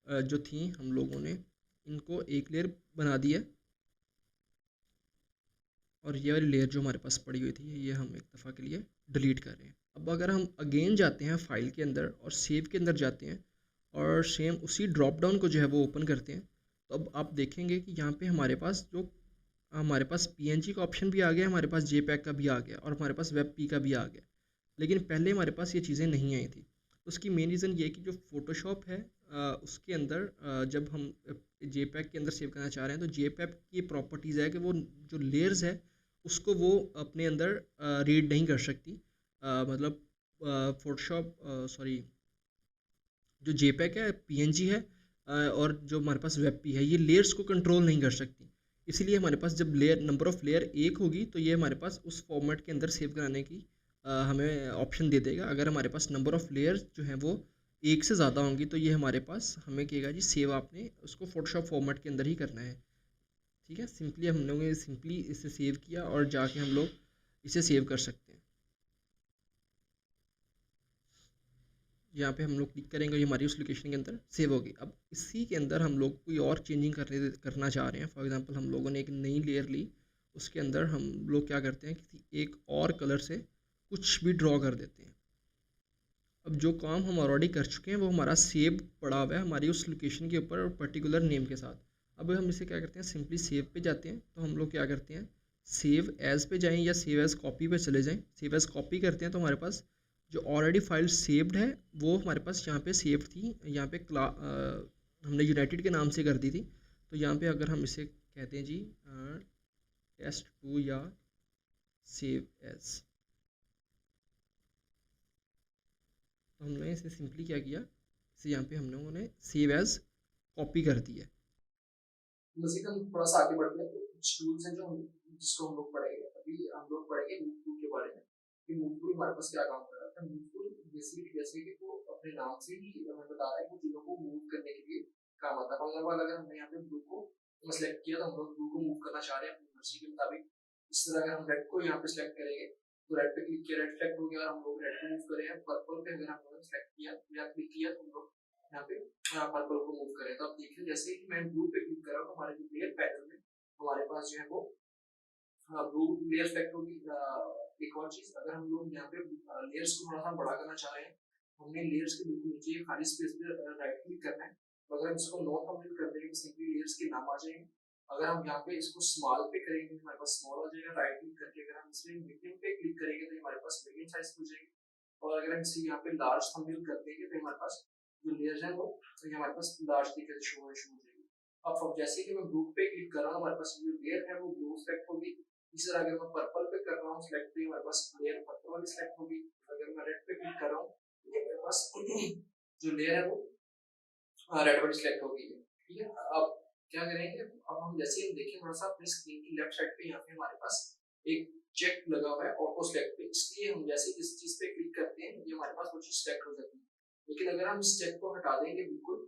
जो थी हम लोगों ने इनको एक लेयर बना दी है, और ये वाली लेयर जो हमारे पास पड़ी हुई थी ये हम एक दफ़ा के लिए डिलीट कर रहे हैं। अब अगर हम अगेन जाते हैं फाइल के अंदर और सेव के अंदर जाते हैं और सेम उसी ड्रॉप डाउन को जो है वो ओपन करते हैं, तो अब आप देखेंगे कि यहाँ पे हमारे पास PNG का ऑप्शन भी आ गया, हमारे पास JPEG का भी आ गया और हमारे पास WebP का भी आ गया। लेकिन पहले हमारे पास ये चीज़ें नहीं आई थी। तो उसकी मेन रीज़न ये है कि जो फ़ोटोशॉप है उसके अंदर जब हम JPEG के अंदर सेव करना चाह रहे हैं तो JPEG की प्रॉपर्टीज़ है कि वो जो लेयर्स है उसको वो अपने अंदर रीड नहीं कर सकती। मतलब फ़ोटोशॉप सॉरी जो JPEG है PNG है और जो हमारे पास WebP है ये लेयर्स को कंट्रोल नहीं कर सकती। इसीलिए हमारे पास जब लेयर नंबर ऑफ़ लेयर एक होगी तो ये हमारे पास उस फॉर्मेट के अंदर सेव कराने की हमें ऑप्शन दे देगा। अगर हमारे पास नंबर ऑफ़ लेयर्स जो हैं वो एक से ज़्यादा होंगी तो ये हमारे पास हमें कहेगा जी सेव आपने उसको फ़ोटोशॉप फॉर्मेट के अंदर ही करना है। ठीक है, सिंपली हम लोगों ने सिंपली इसे सेव किया और जाके हम लोग इसे सेव कर सकते हैं। यहाँ पे हम लोग क्लिक करेंगे, ये हमारी उस लोकेशन के अंदर सेव होगी। अब इसी के अंदर हम लोग कोई और चेंजिंग करना चाह रहे हैं। फॉर एग्जांपल हम लोगों ने एक नई लेयर ली, उसके अंदर हम लोग क्या करते हैं किसी एक और कलर से कुछ भी ड्रॉ कर देते हैं। अब जो काम हम ऑलरेडी कर चुके हैं वो हमारा सेव पड़ा हुआ है हमारी उस लोकेशन के ऊपर और पर्टिकुलर नेम के साथ। अब हम इसे क्या करते हैं, सिंपली सेव पे जाते हैं। तो हम लोग क्या करते हैं, सेव एज़ पे जाएँ या सेव एज़ कॉपी पे चले जाएँ। सेव एज़ कॉपी करते हैं तो हमारे पास जो ऑलरेडी फाइल सेव्ड है वो हमारे पास यहाँ पे सेव थी। यहाँ पे हमने यूनाइटेड के नाम से कर दी थी। तो यहाँ पे अगर हम इसे कहते हैं जी test2 या सेव एज़, तो हमने इसे सिंपली क्या किया, इसे यहाँ पे हम लोगों ने सेव एज़ कॉपी कर दी है। मज़ीद हम थोड़ा-सा आगे बढ़ते हैं तो कुछ टूल्स हैं जो हम जिसको हम लोग पढ़ेंगे। अभी हम लोग पढ़ेंगे मूव टूल के बारे में कि मूव टूल हमारे पास क्या काम कर रहा है। मूव टूल बेसिकली जैसे कि वो अपने नाम से ही हमें बता रहा है कि चीज़ों को मूव करने के लिए काम आता है। फॉर एग्ज़ाम्पल अगर हमने यहाँ पे ब्लू को सेलेक्ट किया तो हम लोग ब्लू को मूव करना चाह रहे हैं अपनी मर्ज़ी के मुताबिक। इसी तरह अगर हम रेड को यहाँ पे सेलेक्ट करेंगे तो रेड पे क्लिक किया, रेड सेलेक्ट हो गया और हम लोग रेड को मूव करें। पर्पल पे अगर हम लोगों ने सेलेक्ट किया या क्लिक किया तो हम लोग यहाँ पे पर्पल को मूव करें। तो आप देखिए जैसे कि मैं ब्लू पे क्लिक कर रहा हूँ तो हमारे जो लेयर पैनल में हमारे पास जो है वो ब्लू लेयर सेलेक्ट होगी। एक और चीज़ अगर हम लोग यहाँ पे लेयर्स को थोड़ा-सा बड़ा करना चाह रहे हैं, हमने लेयर्स के बिल्कुल नीचे खाली स्पेस पे राइट क्लिक करना है। तो अगर हम इसको नो थंबनेल कर देंगे तो सिंपली लेयर्स के नाम आ जाएंगे। अगर हम यहाँ पे इसको स्मॉल पे करेंगे तो हमारे पास स्मॉल आ जाएगा। राइट क्लिक करके अगर हम इसमें मीडियम पे क्लिक करेंगे तो हमारे पास मीडियम साइज हो जाएगी। और अगर हम इसे यहाँ पे लार्ज थंबनेल कर देंगे तो हमारे पास जो लेयर्स हैं वो ये हमारे पास लार्ज दिखे शो हो जाएगी। अब जैसे कि मैं ब्लू पे क्लिक कर रहा हूँ हमारे पास जो लेयर है वो ब्लू सेलेक्ट होगी। इसी तरह अगर मैं पर्पल पे कर रहा हूँ सिलेक्ट तो हमारे पास लेयर पर्पल वाली सिलेक्ट होगी। अगर मैं रेड पे क्लिक कर रहा हूँ तो मेरे पास जो लेयर है वो रेड वाली सिलेक्ट होगी। ठीक है, अब क्या करेंगे, अब हम जैसे ही देखें थोड़ा सा अपनी स्क्रीन की लेफ्ट साइड पे यहाँ पे हमारे पास एक चेक लगा हुआ है ऑटो सिलेक्ट पे। इसलिए हम जैसे इस चीज पे क्लिक करते हैं ये हमारे पास वो चीज सिलेक्ट हो जाती है। लेकिन अगर हम इस चेक को हटा देंगे बिल्कुल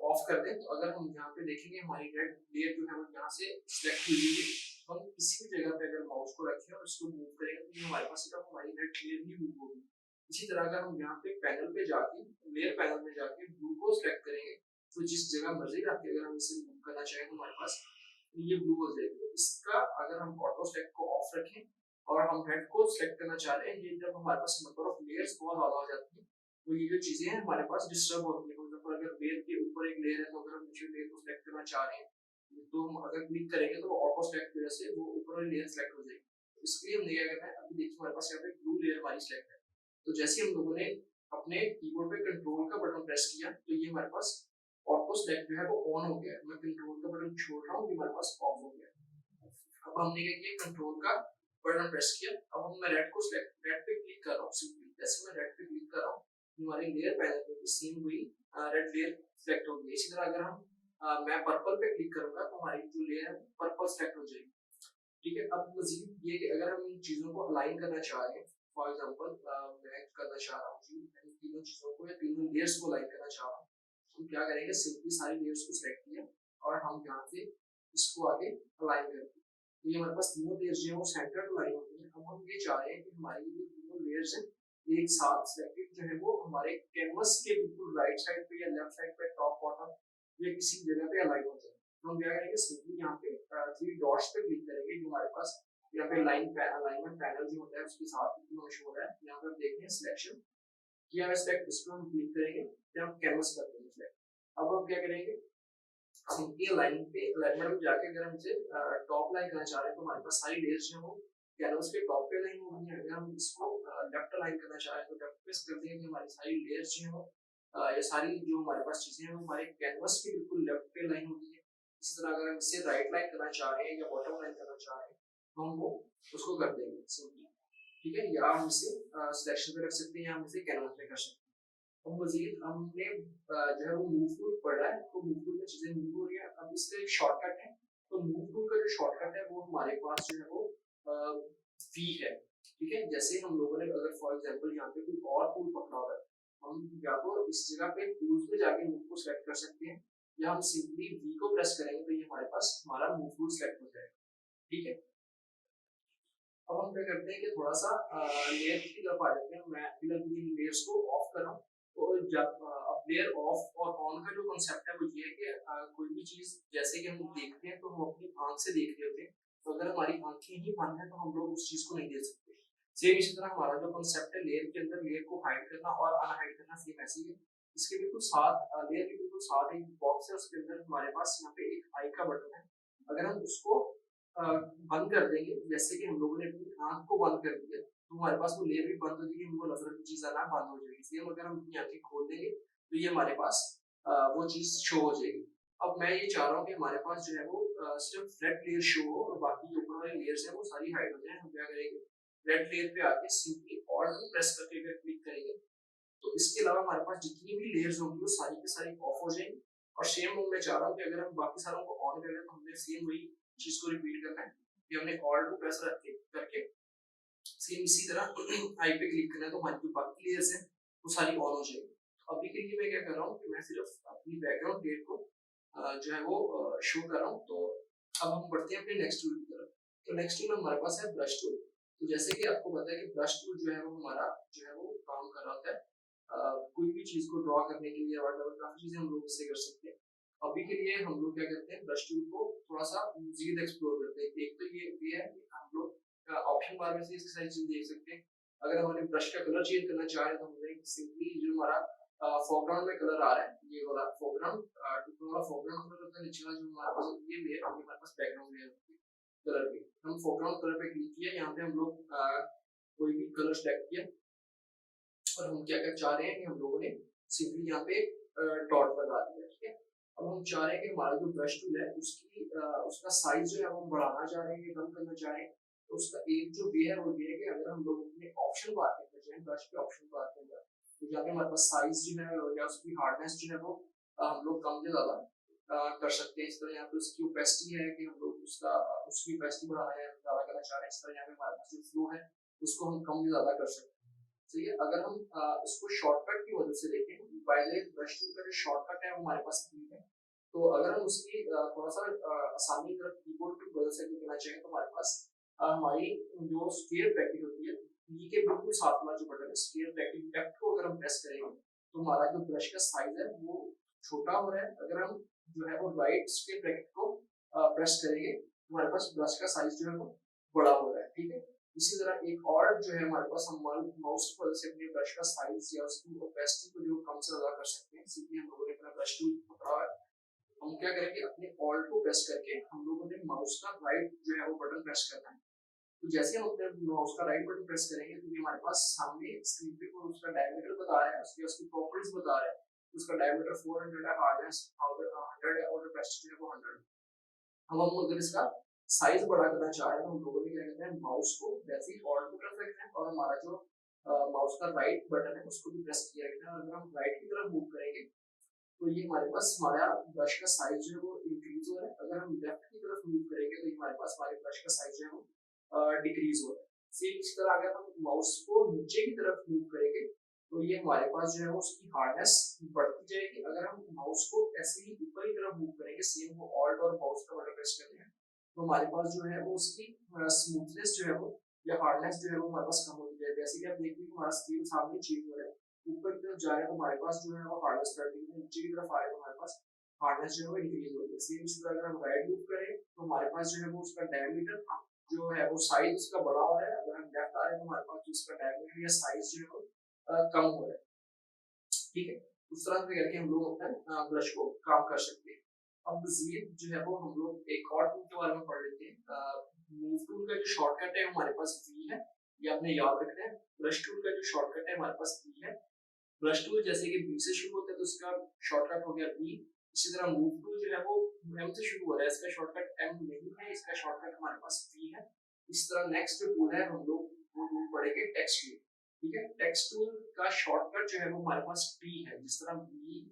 ऑफ कर दें तो अगर हम यहाँ पे देखेंगे हमारी रेड लेयर जो है वो यहाँ से सिलेक्ट हुई है। हम किसी भी जगह पे अगर माउस को रखें और इसको मूव करेंगे तो ये हमारे पास सिर्फ हमारी रेड लेयर ही मूव होगी। इसी तरह अगर हम यहाँ पे पैनल पे जाके लेयर पैनल में जाके ब्लू को सिलेक्ट करेंगे तो जिस जगह मर्जी रखे अगर हम इसे मूव करना चाहें तो हमारे पास ये ब्लू हो जाएगी। तो इसका अगर हम ऑटो सेलेक्ट को ऑफ रखें और हम हेड को सिलेक्ट करना चाह रहे हैं, ये जब हमारे पास नंबर ऑफ लेयर्स बहुत ज़्यादा हो जाती है तो ये जो चीज़ें हैं हमारे पास डिस्टर्ब होती है। फॉर एग्जाम्पल अगर लेयर के ऊपर एक लेयर है तो अगर हम नीचे लेयर को सिलेक्ट करना चाह रहे हैं तो हम अगर क्लिक करेंगे तो ऑटो सिलेक्ट की वजह से वो ऊपर वाली लेयर सिलेक्ट हो जाएगी। इसके लिए हमने क्या करना है, अभी देखिए हमारे पास यहाँ पे ब्लू लेयर हमारी सिलेक्ट है, तो जैसे हम लोगों ने अपने कीबोर्ड पे कंट्रोल का बटन प्रेस किया तो ये हमारे पास ऑटो सिलेक्ट जो है वो ऑन हो गया है। मैं कंट्रोल का बटन छोड़ रहा हूँ, ये हमारे पास ऑफ हो गया है। अब हमने क्या किया, कंट्रोल का बटन प्रेस किया, अब मैं रेड को सिलेक्ट, रेड पे क्लिक कर रहा हूँ सिंपली। जैसे मैं रेड पे क्लिक कर रहा हूँ हमारी लेयर पैनल पे भी सेम वही रेड लेयर सिलेक्ट होगी। इसी तरह अगर हम मैं पर्पल पे क्लिक करूंगा तो हमारी जो लेयर है पर्पल सिलेक्ट हो जाएगी। ठीक है, अब मजीद ये कि अगर हम इन चीजों को अलाइन करना चाह रहे हैं, फॉर एग्जांपल मैं करना चाह रहा हूँ कि इन तीनों चीजों को या तीनों लेयर्स को अलाइन करना चाह रहा हूँ, हम क्या करेंगे, सिंपली सारी लेयर्स को सिलेक्ट किया और हम यहाँ से इसको आगे अलाइन करेंगे तो ये हमारे पास तीनों लेयर्स जो है वो सेंटर्ड लाइन होती है। अब हम ये चाह रहे हैं कि हमारी ये तीनों लेयर्स हैं एक साथ सिलेक्टेड जो है वो हमारे कैनवस के बिल्कुल राइट साइड पे या लेफ्ट साइड पे, टॉप बॉटम या किसी जगह पे अलाइन हो जाए। तो हम क्या करेंगे, सिंपली यहाँ पे थ्री डॉट्स पे क्लिक करेंगे जो हमारे पास यहाँ पे अलाइनमेंट पैनल जो होता है उसके साथ शो हो रहा है। यहाँ पे देखते हैं सिलेक्शन किया है सिलेक्ट, इस पर हम क्लिक करेंगे फिर हम कैनवस कर देंगे सिलेक्ट। अब हम क्या करेंगे, सिंपली लाइन पे अलाइनमेंट में जाके अगर हम इसे टॉप लाइन करना चाह रहे हैं तो हमारे पास सारी लेयर्स जो है वो कैनवस के टॉप पे लाइन होनी है। अगर हम इसको लेफ्ट अलाइन करना चाह रहे हैं तो लेफ्ट प्रेस कर देंगे, हमारी सारी लेयर्स जो है वो ये सारी जो हमारे पास चीजें हैं वो हमारे कैनवस के बिल्कुल लेफ्ट पे लाइन होती है। इसी तरह अगर हम इसे राइट लाइन करना चाह रहे हैं या बॉटम लाइन करना चाह रहे हैं तो हम वो उसको कर देंगे सिंपली। ठीक है, या हम इसे सिलेक्शन पे रख सकते हैं या हम इसे कैनवस पे कर सकते हैं। अब मजीद हमने जो है वो मूव टूल पढ़ा है, तो मूव टूल में चीजें मूव हो रही है। अब इसका एक शॉर्टकट है, तो मूव टूल का जो शॉर्टकट है वो हमारे पास जो है वो वी है। ठीक है, जैसे हम लोगों ने अगर फॉर एग्जांपल यहाँ पे कोई और टूल पकड़ा हुआ है, हम या तो इस जगह पे टूल्स पे जाके मूव को सिलेक्ट कर सकते हैं या हम सिंपली वी को प्रेस करेंगे तो ये हमारे पास हमारा मूव टूल सिलेक्ट हो जाएगा। ठीक है, अब हम क्या करते हैं कि थोड़ा सा लेयर की तरफ आ जाते हैं। मैं फिलहाल इन लेयर्स को ऑफ कर रहा हूँ। तो जब अब लेयर ऑफ और ऑन का जो कॉन्सेप्ट है वो ये है कि कोई भी चीज जैसे कि हम देखते हैं तो हम अपनी आंख से देख रहे होते हैं, तो अगर हमारी आंखें ही बंद है तो हम लोग उस चीज को नहीं देख सकते। सेम इसी तरह हमारा जो कॉन्सेप्ट है लेयर के अंदर लेयर को हाइड करना और अनहाइड करना सेम ऐसे ही है। इसके बिल्कुल साथ लेयर के बिल्कुल साथ एक बॉक्स है, उसके अंदर हमारे पास यहाँ पे एक आई का बटन है। अगर हम उसको बंद कर देंगे, जैसे कि हम लोगों ने अपनी आंख को बंद कर दिया तो हमारे पास वो लेयर भी बंद हो जाएगी, हमको नजर की चीज आना बंद हो जाएगी। इसलिए अगर हम अपनी आंखें खोल देंगे तो ये हमारे पास वो चीज शो हो जाएगी। अब मैं ये चाह रहा हूँ कि हमारे पास जो है वो सिर्फ रेड लेयर शो हो और बाकी जो ऊपर वाली लेयर्स है वो सारी हाइड हो जाए। हम क्या करेंगे, रेड लेयर पे आके सिंपली ऑल्ट को प्रेस करके अगर क्लिक करेंगे तो इसके अलावा हमारे पास जितनी भी लेयर्स होंगी वो सारी की सारी ऑफ हो जाएंगी। और सेम मैं चाह रहा हूँ कि अगर हम बाकी सारों को ऑन करें तो हमने सेम वही चीज को रिपीट करना है कि हमने ऑल्ट को प्रेस करके सेम इसी तरह आई पे क्लिक करना है तो हमारी जो बाकी लेयर्स हैं वो सारी ऑन हो जाएगी। तो अभी के लिए मैं क्या कर रहा हूँ कि मैं सिर्फ अपनी बैकग्राउंड लेयर को जो है वो शो कर रहा हूँ। तो अब हम बढ़ते हैं अपने नेक्स्ट टूल की तरफ। तो नेक्स्ट टूल हमारे पास है ब्रश टूल। तो जैसे कि आपको पता है कि ब्रश टूल जो है वो हमारा जो है वो काम कर रहा होता है कोई भी चीज को ड्रॉ करने के लिए और काफी चीजें हम लोग इससे कर सकते हैं। अभी के लिए हम लोग क्या करते हैं, ब्रश टूल को थोड़ा सा मजीद एक्सप्लोर करते हैं। एक तो ये है कि हम लोग ऑप्शन बार में से इसकी सारी चीजें देख सकते हैं। अगर हमारे ब्रश का कलर चेंज करना चाह रहे हैं तो हमें सिंपली जो हमारा फोरग्राउंड में कलर आ रहा है, ये वाला फोरग्राउंड वाला फोरग्राउंड कलर होता है, नीचे वाला जो हमारे पास ये लेयर हमारे पास बैकग्राउंड लेयर होती है कलर की। हम फोरग्राउंड कलर पे क्लिक किया, यहाँ पे हम लोग कोई भी कलर सेलेक्ट किया और हम क्या कर चाह रहे हैं कि हम लोगों ने सिंपली यहाँ पे डॉट लगा दिया। ठीक है, अब हम चाह रहे हैं कि हमारा जो ब्रश टूल है उसकी उसका साइज जो है वो बढ़ाना चाह रहे हैं, कम करना चाह रहे हैं। तो उसका एक जो वे है वो ये है कि अगर हम लोग अपने ऑप्शन बार के अंदर जाएं, ब्रश के ऑप्शन बार के अंदर, तो यहाँ पे हमारे पास साइज जो है या उसकी हार्डनेस जो है वो हम लोग कम या ज्यादा कर सकते हैं। इस तरह यहाँ पे उसकी ओपेसिटी है कि हम लोग उसकी ओपेसिटी बढ़ाना है, ज्यादा करना चाह रहे हैं। इस तरह यहाँ पे हमारे पास जो फ्लो है उसको हम कम या ज्यादा कर सकते हैं। ठीक है, अगर हम इसको शॉर्टकट की मदद से देखें, by the way brush tool का जो शॉर्टकट है वो हमारे पास नहीं है। तो अगर हम उसकी थोड़ा सा आसानी की तरफ कीबोर्ड की मदद से करना चाहें तो हमारे पास हमारी जो स्क्वायर ब्रैकेट होती है ई के बिल्कुल साथ वाला जो बटन है स्क्वायर ब्रैकेट लेफ्ट को अगर हम प्रेस करेंगे तो हमारा जो ब्रश का साइज है वो छोटा हो रहा है। अगर हम जो है वो राइट स्क्वायर ब्रैकेट को प्रेस करेंगे तो हमारे पास ब्रश का साइज जो है वो बड़ा हो रहा है। ठीक है, इसी तरह एक और जो है हमारे पास, हम माउस की मदद से अपने ब्रश का साइज या उसकी ओपेसिटी को जो कम से ज्यादा कर सकते हैं। सिंपली हम लोगों ने अपना ब्रश टूल पकड़ा है, हम क्या करेंगे, अपने ऑल्ट को प्रेस करके हम लोगों ने माउस का राइट जो है वो बटन प्रेस करना है। तो जैसे हम अपने माउस का राइट बटन प्रेस करेंगे तो ये हमारे पास सामने स्क्रीन पे कोई उसका डायमीटर बता रहा है, उसकी प्रॉपर्टीज बता रहा है। उसका डायमीटर 400 है, हार्डनेस 100 है और ओपेसिटी है वो 100 है। अब हम अगर इसका साइज बड़ा करना चाह रहे हैं तो हम लोगों ने क्या करते हैं, माउस को वैसे ही ऑल्ट को प्रेस रखना है और हमारा जो माउस का राइट बटन है उसको भी प्रेस किया रखना है। और अगर हम राइट की तरफ मूव करेंगे तो ये हमारे पास हमारा ब्रश का साइज जो है वो इंक्रीज हो रहा है। अगर हम लेफ्ट की तरफ मूव करेंगे तो हमारे पास हमारे ब्रश का साइज जो है वो डिक्रीज हो रहा है। सेम इसी तरह अगर हम माउस को नीचे की तरफ मूव करेंगे तो ये हमारे पास जो है वो उसकी हार्डनेस बढ़ती जाएगी। अगर हम माउस को ऐसे ही ऊपर की तरफ मूव करेंगे, सेम वो ऑल्ट और माउस का बटन प्रेस करते हैं, तो हमारे पास जो है वो उसकी स्मूथनेस जो है वो या हार्डनेस जो है वो हमारे पास कम होती है। जैसे कि आप देखिए हमारा स्क्रीन सामने चेंज हो रहा है, ऊपर की तरफ जा रहे हैं तो हमारे पास जो है वो हार्डनेस बढ़ती है, नीचे की तरफ आ रहे हैं तो हमारे पास हार्डनेस जो है वो इंक्रीज होती है। सेम इसी तरह अगर हम राइट मूव करें तो हमारे पास जो है वो उसका डायमीटर जो है वो साइज उसका बड़ा हो रहा है। अगर हम लेफ्ट आ रहे हैं तो हमारे पास जो उसका डायमीटर या साइज जो है वो कम हो रहा है। ठीक है, उस तरह से करके हम लोग अपना ब्रश को काम कर सकते हैं। अब मजीद जो है वो हम लोग एक और टूल के बारे में पढ़ लेते हैं। मूव टूल का जो शॉर्टकट है हमारे पास वी है, ये आपने याद रखना है। ब्रश टूल का जो शॉर्टकट है हमारे पास वी है। ब्रश टूल जैसे कि बी से शुरू होता है तो उसका शॉर्टकट हो गया बी। इसी तरह मूव टूल जो है वो एम से शुरू हो रहा है, इसका शॉर्टकट एम नहीं है, इसका शॉर्टकट हमारे पास बी है। इस तरह नेक्स्ट जो टूल है हम लोग वो टूल पढ़ेंगे टेक्स्ट टूल। ठीक है, टेक्स्ट टूल का शॉर्टकट जो है वो हमारे पास टी है। जिस तरह बी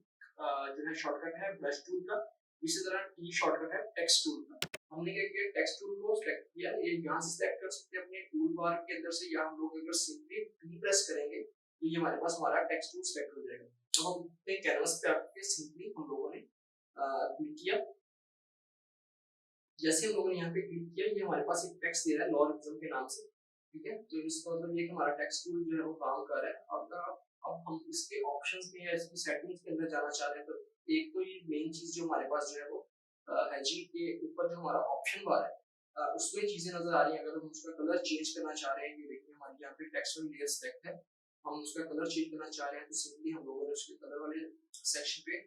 जो है शॉर्टकट है ब्रश टूल का, इसी तरह टी शॉर्टकट है टेक्स्ट टूल का। हमने क्या किया, टेक्स्ट टूल को सिलेक्ट किया, ये यहाँ से सिलेक्ट कर सकते हैं अपने टूल बार के अंदर से, या हम लोग अगर सिंपली टी प्रेस करेंगे तो ये हमारे पास हमारा टेक्स्ट टूल सिलेक्ट हो जाएगा। तो हम अपने कैनवस पे आके सिंपली हम लोगों ने क्लिक किया। जैसे हम लोगों ने यहाँ पे क्लिक किया, ये हमारे पास एक टेक्स्ट दे रहा है लॉरिथम के नाम से। ठीक है, तो इसका मतलब ये कि हमारा टेक्स्ट टूल जो है वो काम कर रहा है। अब हम इसके ऑप्शंस में या इसकी सेटिंग्स के अंदर जाना चाह रहे हैं तो एक तो ये मेन चीज जो हमारे पास जो है वो है जी के ऊपर जो हमारा ऑप्शन बार है उसमें चीजें नजर आ रही हैं। अगर हम उसका कलर चेंज करना चाह रहे हैं, ये देखिए हमारे यहाँ पे टेक्स्ट वाली लेयर सेलेक्ट है, हम उसका कलर चेंज करना चाह रहे हैं तो सिंपली हम लोगों ने उसके कलर वाले सेक्शन पे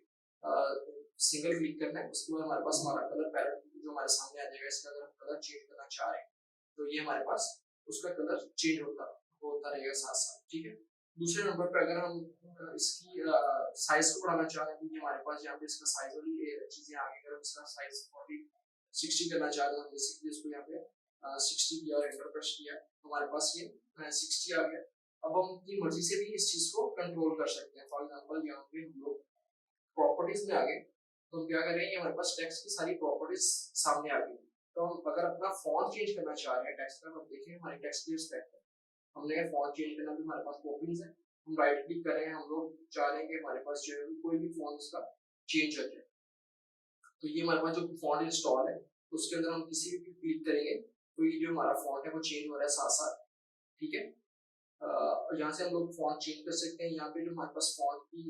सिंगल क्लिक करना है। उसके बाद हमारे पास हमारा कलर पैलेट जो हमारे सामने आ जाएगा। इसका अगर हम कलर चेंज करना चाह रहे हैं तो ये हमारे पास उसका कलर चेंज होता रहेगा साथ साथ। ठीक है, दूसरे नंबर पर अगर हम इसकी साइज को बढ़ाना चाह रहे हैं तो ये हमारे पास यहाँ पे इसका साइज वाली चीजें आ गई। अगर हम इसका साइज 60 करना चाह रहे हैं तो बेसिकली इसको यहाँ पे 60 किया और एंटर प्रेस किया तो हमारे पास ये 60 आ गया। अब हम अपनी मर्जी से भी इस चीज को कंट्रोल कर सकते हैं। फॉर एग्जाम्पल यहाँ पे हम लोग प्रॉपर्टीज में आ गए तो हम क्या कर रहे हैं, ये हमारे पास टेक्स्ट की सारी प्रॉपर्टीज सामने आ गई। तो हम अगर अपना फॉन्ट चेंज करना चाह रहे हैं टेक्स्ट का, तो देखिए हमारे टेक्स्ट की स्पेक्ट है, हमने फॉन्ट चेंज करना भी हमारे पास प्रॉपर्टीज है। हम राइट क्लिक कर रहे हैं, हम लोग चाह रहे हैं कि हमारे पास जो है कोई भी फॉन्ट इसका चेंज हो जाए। तो ये हमारे पास जो फॉन्ट इंस्टॉल है उसके अंदर हम किसी भी क्लिक करेंगे तो ये जो हमारा फॉन्ट है वो चेंज हो रहा है साथ साथ। ठीक है, यहाँ से हम लोग फॉन्ट चेंज कर सकते हैं। यहाँ पे जो हमारे पास फॉन्ट की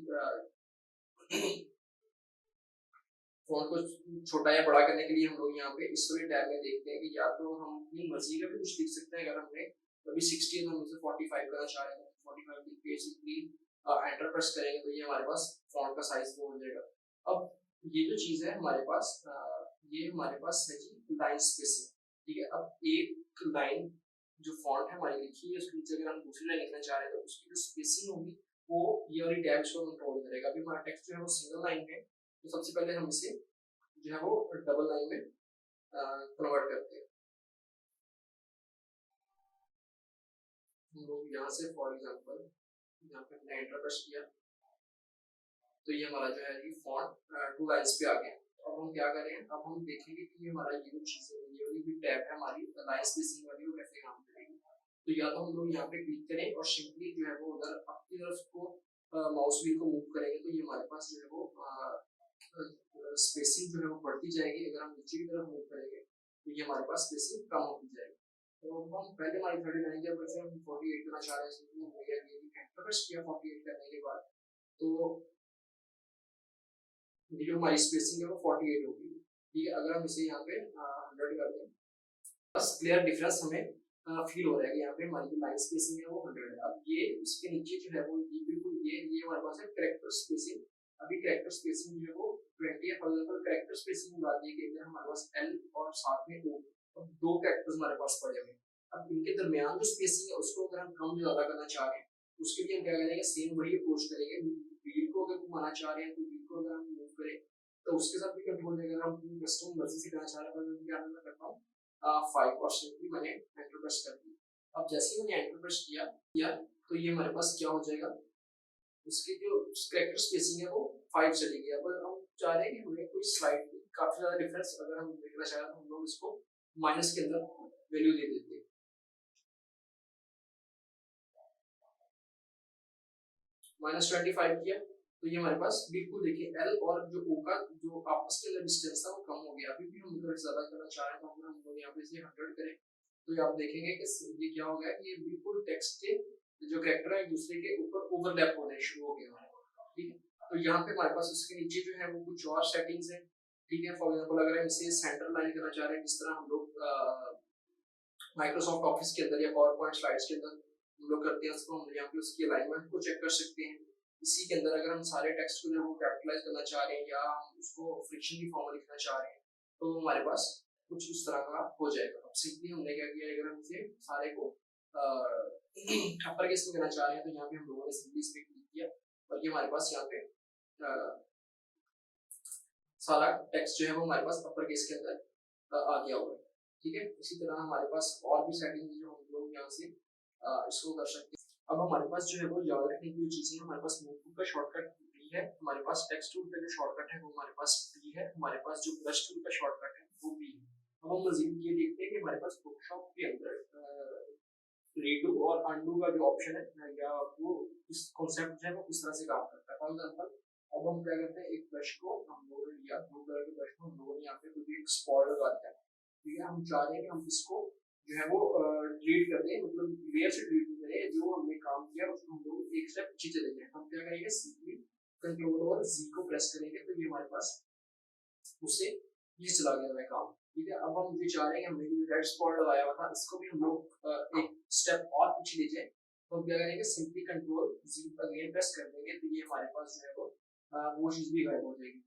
फॉन्ट को छोटा या बड़ा करने के लिए हम लोग यहाँ पे इस वाले टैब में देखते हैं कि या तो हम अपनी मर्जी का भी कुछ लिख सकते हैं। अगर हमने कभी 60 हम उसे 45 करना चाह रहे हैं तो 45 लिख के सिंपली एंटर प्रेस करेंगे तो ये हमारे पास फॉन्ट का साइज वो हो जाएगा। अब ये जो चीज है हमारे पास ये हमारे पास है जी लाइन स्पेसिंग। ठीक है, अब एक लाइन जो फॉन्ट है हमारी लिखी है उसके नीचे अगर हम दूसरी लाइन लिखना चाह रहे हैं तो उसकी जो स्पेसिंग होगी वो ये वाली टैब इसको कंट्रोल करेगा। अभी हमारा टेक्स्ट जो है वो सिंगल लाइन में, तो सबसे पहले हम इसे जो है वो डबल लाइन में कन्वर्ट करते हैं। हम लोग यहाँ से फॉर एग्जांपल यहाँ पे हमने एंटर प्रेस किया तो ये हमारा जो है ये फॉन्ट 2 लाइंस पे आ गया। अब हम क्या करें, अब हम देखेंगे कि ये हमारा ये जो चीज़ है ये वाली भी टैब है हमारी लाइन स्पेसिंग वाली, वो कैसे काम करेगी। तो या तो हम लोग यहाँ पे क्लिक करें और सिंपली जो है वो उधर अपनी तरफ को माउस व्हील को मूव करेंगे तो ये हमारे पास जो है वो स्पेसिंग जो है वो बढ़ती जाएगी। अगर हम नीचे की तरफ मूव करेंगे तो ये हमारे पास स्पेसिंग कम होती जाएगी। तो हम पहले हमारी 39 के ऊपर से हम 48 करना चाह रहे हैं, इसमें हो गया कि एंटर प्रेस किया 48 करने के बाद तो ये जो हमारी स्पेसिंग है वो 48 होगी। ठीक है, अगर हम इसे यहाँ पे 100 कर दें बस क्लियर डिफरेंस हमें फील हो रहा है कि यहाँ पे हमारी जो लाइन स्पेसिंग है वो 100 है। अब ये इसके नीचे जो है वो ये बिल्कुल ये हमारे पास है कैरेक्टर स्पेसिंग। अभी कैरेक्टर स्पेसिंग जो है वो 20 है। फॉर एग्जांपल कैरेक्टर स्पेसिंग की बात ये कि अगर हमारे पास एल और साथ में ओ, अब दो कैरेक्टर्स हमारे पास पड़े हुए हैं। अब इनके दरमियान जो स्पेसिंग है उसको अगर हम कम ज्यादा करना चाह रहे हैं, उसके लिए हम क्या करेंगे, सेम वही अप्रोच करेंगे। व्हील को अगर घुमाना चाह रहे हैं तो व्हील को अगर हम मूव करें तो उसके साथ भी कंट्रोल है। अगर हम अपनी कस्टम मर्जी से करना चाह रहे हैं तो क्या मैं करता हूँ 5 और सिंपली मैंने एंटर प्रेस कर दिया। अब जैसे ही मैंने एंटर प्रेस किया तो ये हमारे पास क्या हो जाएगा, उसकी जो कैरेक्टर स्पेसिंग है वो 5 चली गई। अब हम चाह रहे हैं कि हमें कोई स्लाइड काफी ज्यादा डिफरेंस अगर हम देखना चाह रहे हैं तो हम लोग इसको माइनस के अंदर वैल्यू दे देते हैं। -25 किया तो ये हमारे पास बिल्कुल देखिए एल और जो ओ का जो आपस के अंदर डिस्टेंस था वो कम हो गया। अभी भी हम अगर ज्यादा करना चाह रहे हैं तो अगर हम लोग यहाँ पे इसे 100 करें तो ये आप देखेंगे कि ये क्या हो गया कि ये बिल्कुल टेक्स्ट के जो कैरेक्टर है एक दूसरे के ऊपर ओवरलैप होने शुरू हो गए हैं। ठीक है, तो यहाँ पे हमारे पास उसके नीचे जो है वो कुछ और सेटिंग्स है। ठीक है, फॉर एग्जाम्पल अगर हम इसे सेंटर लाइन करना चाह रहे हैं, जिस तरह हम लोग माइक्रोसॉफ्ट ऑफिस के अंदर या पावर पॉइंट स्लाइड्स के अंदर हम लोग करते हैं, उसको हम यहाँ पे उसकी अलाइनमेंट को चेक कर सकते हैं। इसी के अंदर अगर हम सारे टेक्स्ट को जो वो कैपिटलाइज करना चाह रहे हैं या हम उसको फ्रिक्शन की फॉर्म में लिखना चाह रहे हैं तो हमारे पास कुछ उस तरह का हो जाएगा। अब सिंपली हमने क्या किया, अगर हम इसे सारे को अपर केस में करना चाह रहे हैं तो यहाँ पे हम लोगों ने सिंपली इस पे क्लिक किया और ये हमारे पास यहाँ पे सारा टेक्स्ट जो है वो हमारे पास अपर केस के अंदर आ गया हुआ है। ठीक है, इसी तरह हमारे पास और भी सेटिंग जो हम लोग यहाँ से इसको कर सकते हैं। अब हमारे पास जो है वो याद रखने की चीजें, हमारे पास मूव टूल का शॉर्टकट बी है, हमारे पास टेक्स्ट टूल का जो शॉर्टकट है वो हमारे पास बी है, हमारे पास जो ब्रश टूल का शॉर्टकट है वो बी है। अब हम मजीद ये देखते हैं कि हमारे पास फोटोशॉप के अंदर रीडू और अनडू का जो ऑप्शन है या वो इस कॉन्सेप्ट है वो किस तरह से काम करता है। फॉर एग्जांपल अब हम क्या करते हैं, एक ब्रश को हम लोगों ने लिया, ब्लू कलर के ब्रश को हम लोगों ने यहाँ पे कोई एक स्पॉट लगा दिया। ठीक है, हम चाह रहे हैं कि हम इसको जो है वो डिलीट कर दें, मतलब लेयर से डिलीट करें, जो हमने काम किया उसको हम लोग एक स्टेप पीछे चले जाएं। हम क्या करेंगे, सिंपली कंट्रोल और जी को प्रेस करेंगे तो ये हमारे पास उससे ये चला गया है काम। ठीक है, अब हम ये चाह रहे हैं कि हमने जो रेड स्पॉट लगाया हुआ था इसको भी हम लोग एक स्टेप और पीछे ले जाए तो हम क्या करेंगे, सिंपली कंट्रोल जी अगेन प्रेस कर देंगे तो ये हमारे पास जो है वो चीज भी गायब हो जाएगी।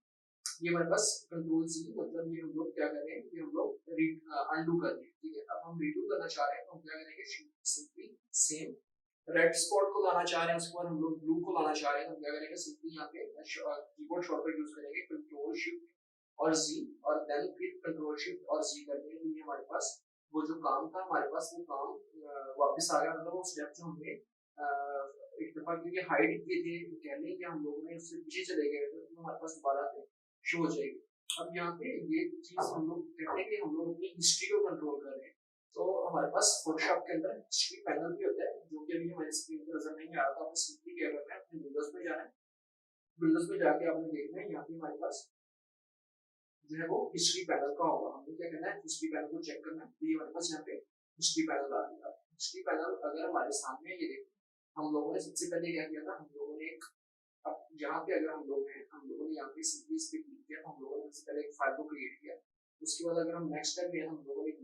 ये हमारे पास कंट्रोल सी मतलब ये हम लोग क्या कर रहे हैं कि हम लोग अनडू कर रहे हैं। ठीक है, अब हम रीडू करना चाह रहे हैं तो हम क्या करेंगे, सिंपली सेम रेड स्पॉट को लाना चाह रहे हैं, उसके बाद हम लोग ब्लू को लाना चाह रहे हैं तो हम क्या करेंगे, सिंपली यहाँ पे कीबोर्ड शॉर्टकट यूज करेंगे कंट्रोल शिफ्ट और जी और देन फिर कंट्रोल शिफ्ट और जी करके तो ये हमारे पास वो जो काम था हमारे पास वो काम वापस आ गया। मतलब वो स्टेप जो हमने एक दफा क्योंकि हाइड किए थे कहने कि हम लोगों ने उससे पीछे चले गए थे तो हमारे पास दोबारा से शो हो जाएगी। अब यहाँ पे ये चीज हम लोग कहते हैं कि हम लोग अपनी हिस्ट्री को कंट्रोल कर रहे हैं तो हमारे पास फोटोशॉप के अंदर हिस्ट्री पैनल भी होता है जो कि अभी हमारे स्क्रीन पर नजर नहीं आ रहा था। आपको सिंपली क्या करना है, अपने विंडोज में जाना है, विंडोज में जाके आपने देखना है यहाँ पे हमारे पास जो है वो हिस्ट्री पैनल का होगा। हमने क्या करना है, हिस्ट्री पैनल को चेक करना है तो ये हमारे पास यहाँ पे हिस्ट्री पैनल आ गया। हिस्ट्री पैनल अगर हमारे सामने ये देखो, हम लोगों ने सबसे पहले क्या किया था, हम लोगों ने एक अब यहाँ पे अगर हम लोग हैं, हम लोगों ने यहाँ पे सिंपली इस पे क्लिक किया, हम लोगों ने सबसे पहले एक फाइल को क्रिएट किया। उसके बाद अगर हम नेक्स्ट टाइम में हम लोगों ने एक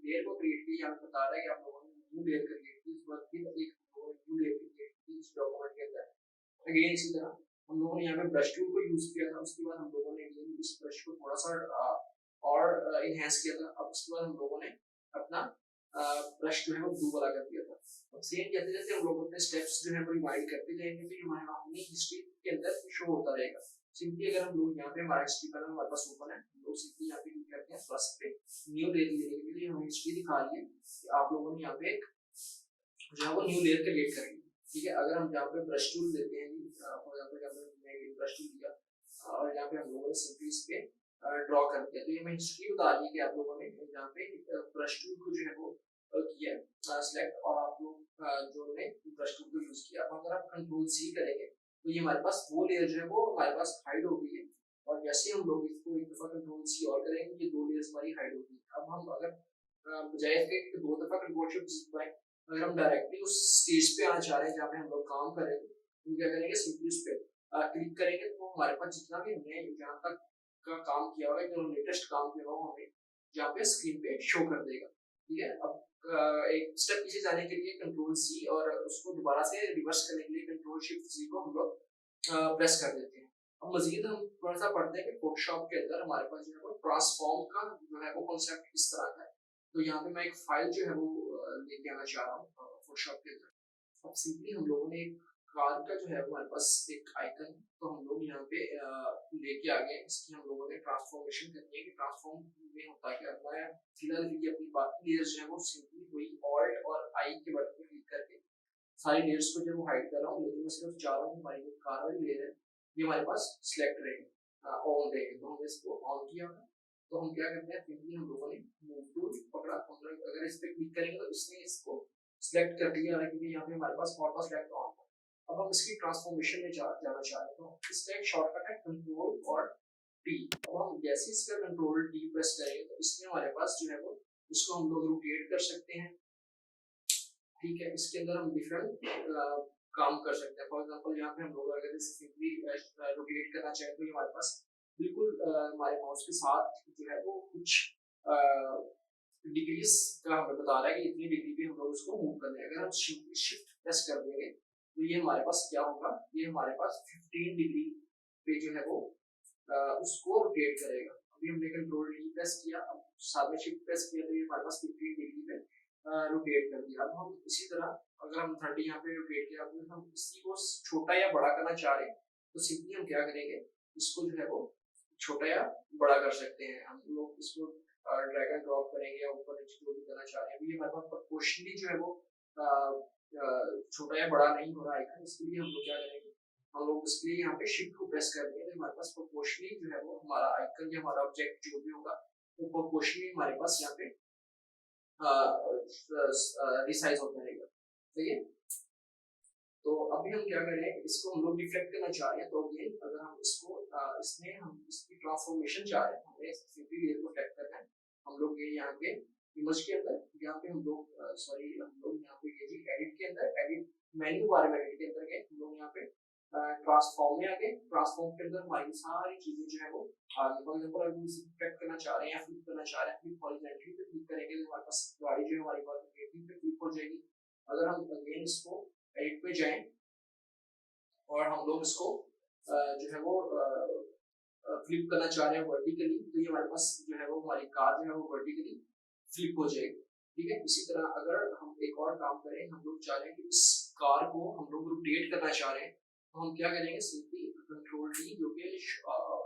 लेयर को क्रिएट किया, यहाँ बता रहा है कि आप लोगों ने न्यू लेयर क्रिएट की, उसके बाद फिर एक न्यू लेयर क्रिएट की इस डॉक्यूमेंट के अंदर। अगेन इसी तरह हम लोगों ने यहाँ पे ब्रश टूल को यूज किया था, उसके बाद हम लोगों ने इस ब्रश को थोड़ा सा और इनहेंस किया था। अब उसके बाद हम लोगों ने अपना ब्रश जो है वो ब्लू वाला कर दिया था। अब सेम जैसे जैसे हम लोग अपने स्टेप्स जो है वो रिवाइंड करते जाएंगे तो हमारे अपनी हिस्ट्री के अंदर शो होता रहेगा। सिंपली अगर हम लोग यहाँ पे हमारा हिस्ट्री पैनल हमारे पास ओपन है, हम लोग सिंपली यहाँ पे क्लिक करते हैं प्लस पे, न्यू लेयर लेने के लिए हमें हिस्ट्री दिखा रही है कि आप लोगों ने यहाँ पे जो है वो न्यू लेयर क्रिएट करेंगे। ठीक है, अगर हम यहाँ पे ब्रश टूल लेते हैं, फॉर एग्जांपल ब्रश टूल लिया और यहाँ पे हम लोगों ने सिंपली इस पे ड्रॉ कर दिया तो ये मैं हिस्ट्री बता दी कि आप लोगों ने यहाँ पे ब्रश टूल को जो है वो किया सिलेक्ट और आप लोग जो ने ब्रश टूल को यूज किया। अब अगर आप कंट्रोल सी करेंगे तो ये हमारे पास वो लेयर जो है वो हमारे पास हाइड हो गई है और जैसे हम लोग इसको एक दफा कंट्रोल सी और करेंगे ये दो लेयर्स हमारी हाइड हो गई। अब हम अगर बजाय इसके दो दफा कंट्रोल शिफ्ट दबाएं, अगर हम डायरेक्टली उस स्टेज पे आना चाह रहे हैं जहाँ पे हम लोग काम करेंगे तो क्या करेंगे, सिंपली उस पे क्लिक करेंगे तो हमारे पास जितना भी हमने यहाँ तक का काम किया हुआ है, जो लेटेस्ट काम किया हुआ हमें यहाँ पे स्क्रीन पे शो कर देगा। ठीक है। अब एक स्टेप पीछे जाने के लिए कंट्रोल सी और उसको दोबारा से रिवर्स करने के लिए कंट्रोल शिफ्ट सी को हम लोग प्रेस कर देते हैं। अब मजीद हम थोड़ा सा पढ़ते हैं कि फोटोशॉप के अंदर हमारे पास जो है वो ट्रांसफॉर्म का जो है वो कॉन्सेप्ट किस तरह का है। तो यहाँ पे मैं एक फाइल जो है वो लेके आना चाह रहा हूँ फोटोशॉप के अंदर। अब सिंपली हम लोगों ने एक कार का जो है हमारे पास एक आइकन है, तो हम लोग यहाँ पे लेके आ गए। इसकी हम लोगों ने ट्रांसफॉर्मेशन करनी है कि ट्रांसफॉर्म में होता क्या है। मैं फिलहाल देखिए अपनी बाकी लेयर्स जो है वो सिंपली वही ऑल्ट और आई के बटन पे क्लिक करके सारी लेयर्स को जो वो हाइड कर रहा हूँ, लेकिन मैं सिर्फ चाह रहा हूँ हमारी जो कार वाली लेयर है ये हमारे पास सिलेक्ट रहेगी, ऑन रहेगी। तो हमने इसको ऑन किया था। तो हम क्या करते हैं, सिंपली हम लोगों ने मूव टूल पकड़ा, हम लोग अगर इस पे क्लिक करेंगे तो इसने इसको सिलेक्ट कर लिया है, क्योंकि यहाँ पे हमारे पास ऑटो सिलेक्ट ऑन है। अब हम इसकी ट्रांसफॉर्मेशन में जाना चाह रहे हैं, तो इसका एक शॉर्टकट है कंट्रोल और टी। अब हम जैसे इसका कंट्रोल टी प्रेस करेंगे तो इसमें हमारे पास जो है वो इसको हम लोग रोटेट कर सकते हैं। ठीक है, इसके अंदर हम डिफरेंट काम कर सकते हैं। फॉर एग्जांपल यहाँ पे हम लोग अगर इसे सिंपली रोटेट करना चाहें तो ये हमारे पास बिल्कुल हमारे माउस के साथ जो है वो कुछ डिग्रीज का हमें बता रहा है कि इतनी डिग्री पे हम लोग उसको मूव करना है। अगर हम शिफ्ट प्रेस कर देंगे तो ये हमारे पास क्या होगा, ये हमारे पास 15 डिग्री पे जो है वो उसको रोटेट करेगा। अभी हमने कंट्रोल डी प्रेस किया, अब साथ में शिफ्ट प्रेस किया तो ये हमारे पास 15 डिग्री पे रोटेट कर दिया। अब हम इसी तरह अगर हम 30 यहाँ पे रोटेट किया, अगर हम इसी को छोटा या बड़ा करना चाह रहे हैं तो सिंपली हम क्या करेंगे, इसको जो है वो छोटा या बड़ा कर सकते हैं। हम लोग इसको ड्रैग एंड ड्रॉप करेंगे या ऊपर नीचे जो भी करना चाह रहे हैं। अभी हमारे पास प्रोपोर्शनली जो है वो छोटा या बड़ा नहीं हो रहा है, इसके लिए हम लोग क्या करेंगे, हम लोग इसके लिए यहाँ पे शिफ्ट को प्रेस कर देंगे तो हमारे पास प्रोपोर्शनली जो है वो हमारा आइकन या हमारा ऑब्जेक्ट जो भी होगा वो प्रोपोर्शनली हमारे पास यहाँ पे रिसाइज होता रहेगा। सही है। तो अभी हम क्या करें, इसको हम लोग रिफ्लेक्ट करना चाह रहे हैं, तो अगेन अगर हम इसको इसमें हम इसकी ट्रांसफॉर्मेशन चाह रहे हैं, हमें सिंपली लेयर को सेलेक्ट करना है। हम लोग ये यहाँ पे इमेज के अंदर यहाँ पे हम लोग हम लोग यहाँ पे ये एडिट के अंदर एडिट मेन्यू बार में एडिट के अंदर गए, हम लोग यहाँ पे ट्रांसफॉर्म में आ गए। ट्रांसफॉर्म के अंदर हमारी सारी चीजें जो है वो फॉर एग्जांपल अगर इसे रिफ्लेक्ट करना चाह रहे हैं या फ्लिप करना चाह रहे हैं, फ्लिप हॉरिजॉन्टली पे क्लिक करेंगे तो हमारे पास गाड़ी जो है हमारी वर्टिकली पे फ्लिप हो जाएगी। अगर हम अगेन इसको एडिट पे जाएं और हम लोग इसको जो है वो फ्लिप करना चाह रहे हैं वर्टिकली, तो ये हमारे पास जो है वो हमारी कार जो है वो वर्टिकली फ्लिप हो जाएगी। ठीक है। इसी तरह अगर हम एक और काम करें, हम लोग चाह रहे हैं कि इस कार को हम लोग रोटेट करना चाह रहे हैं, तो हम क्या करेंगे, सिंपली कंट्रोल डी जो कि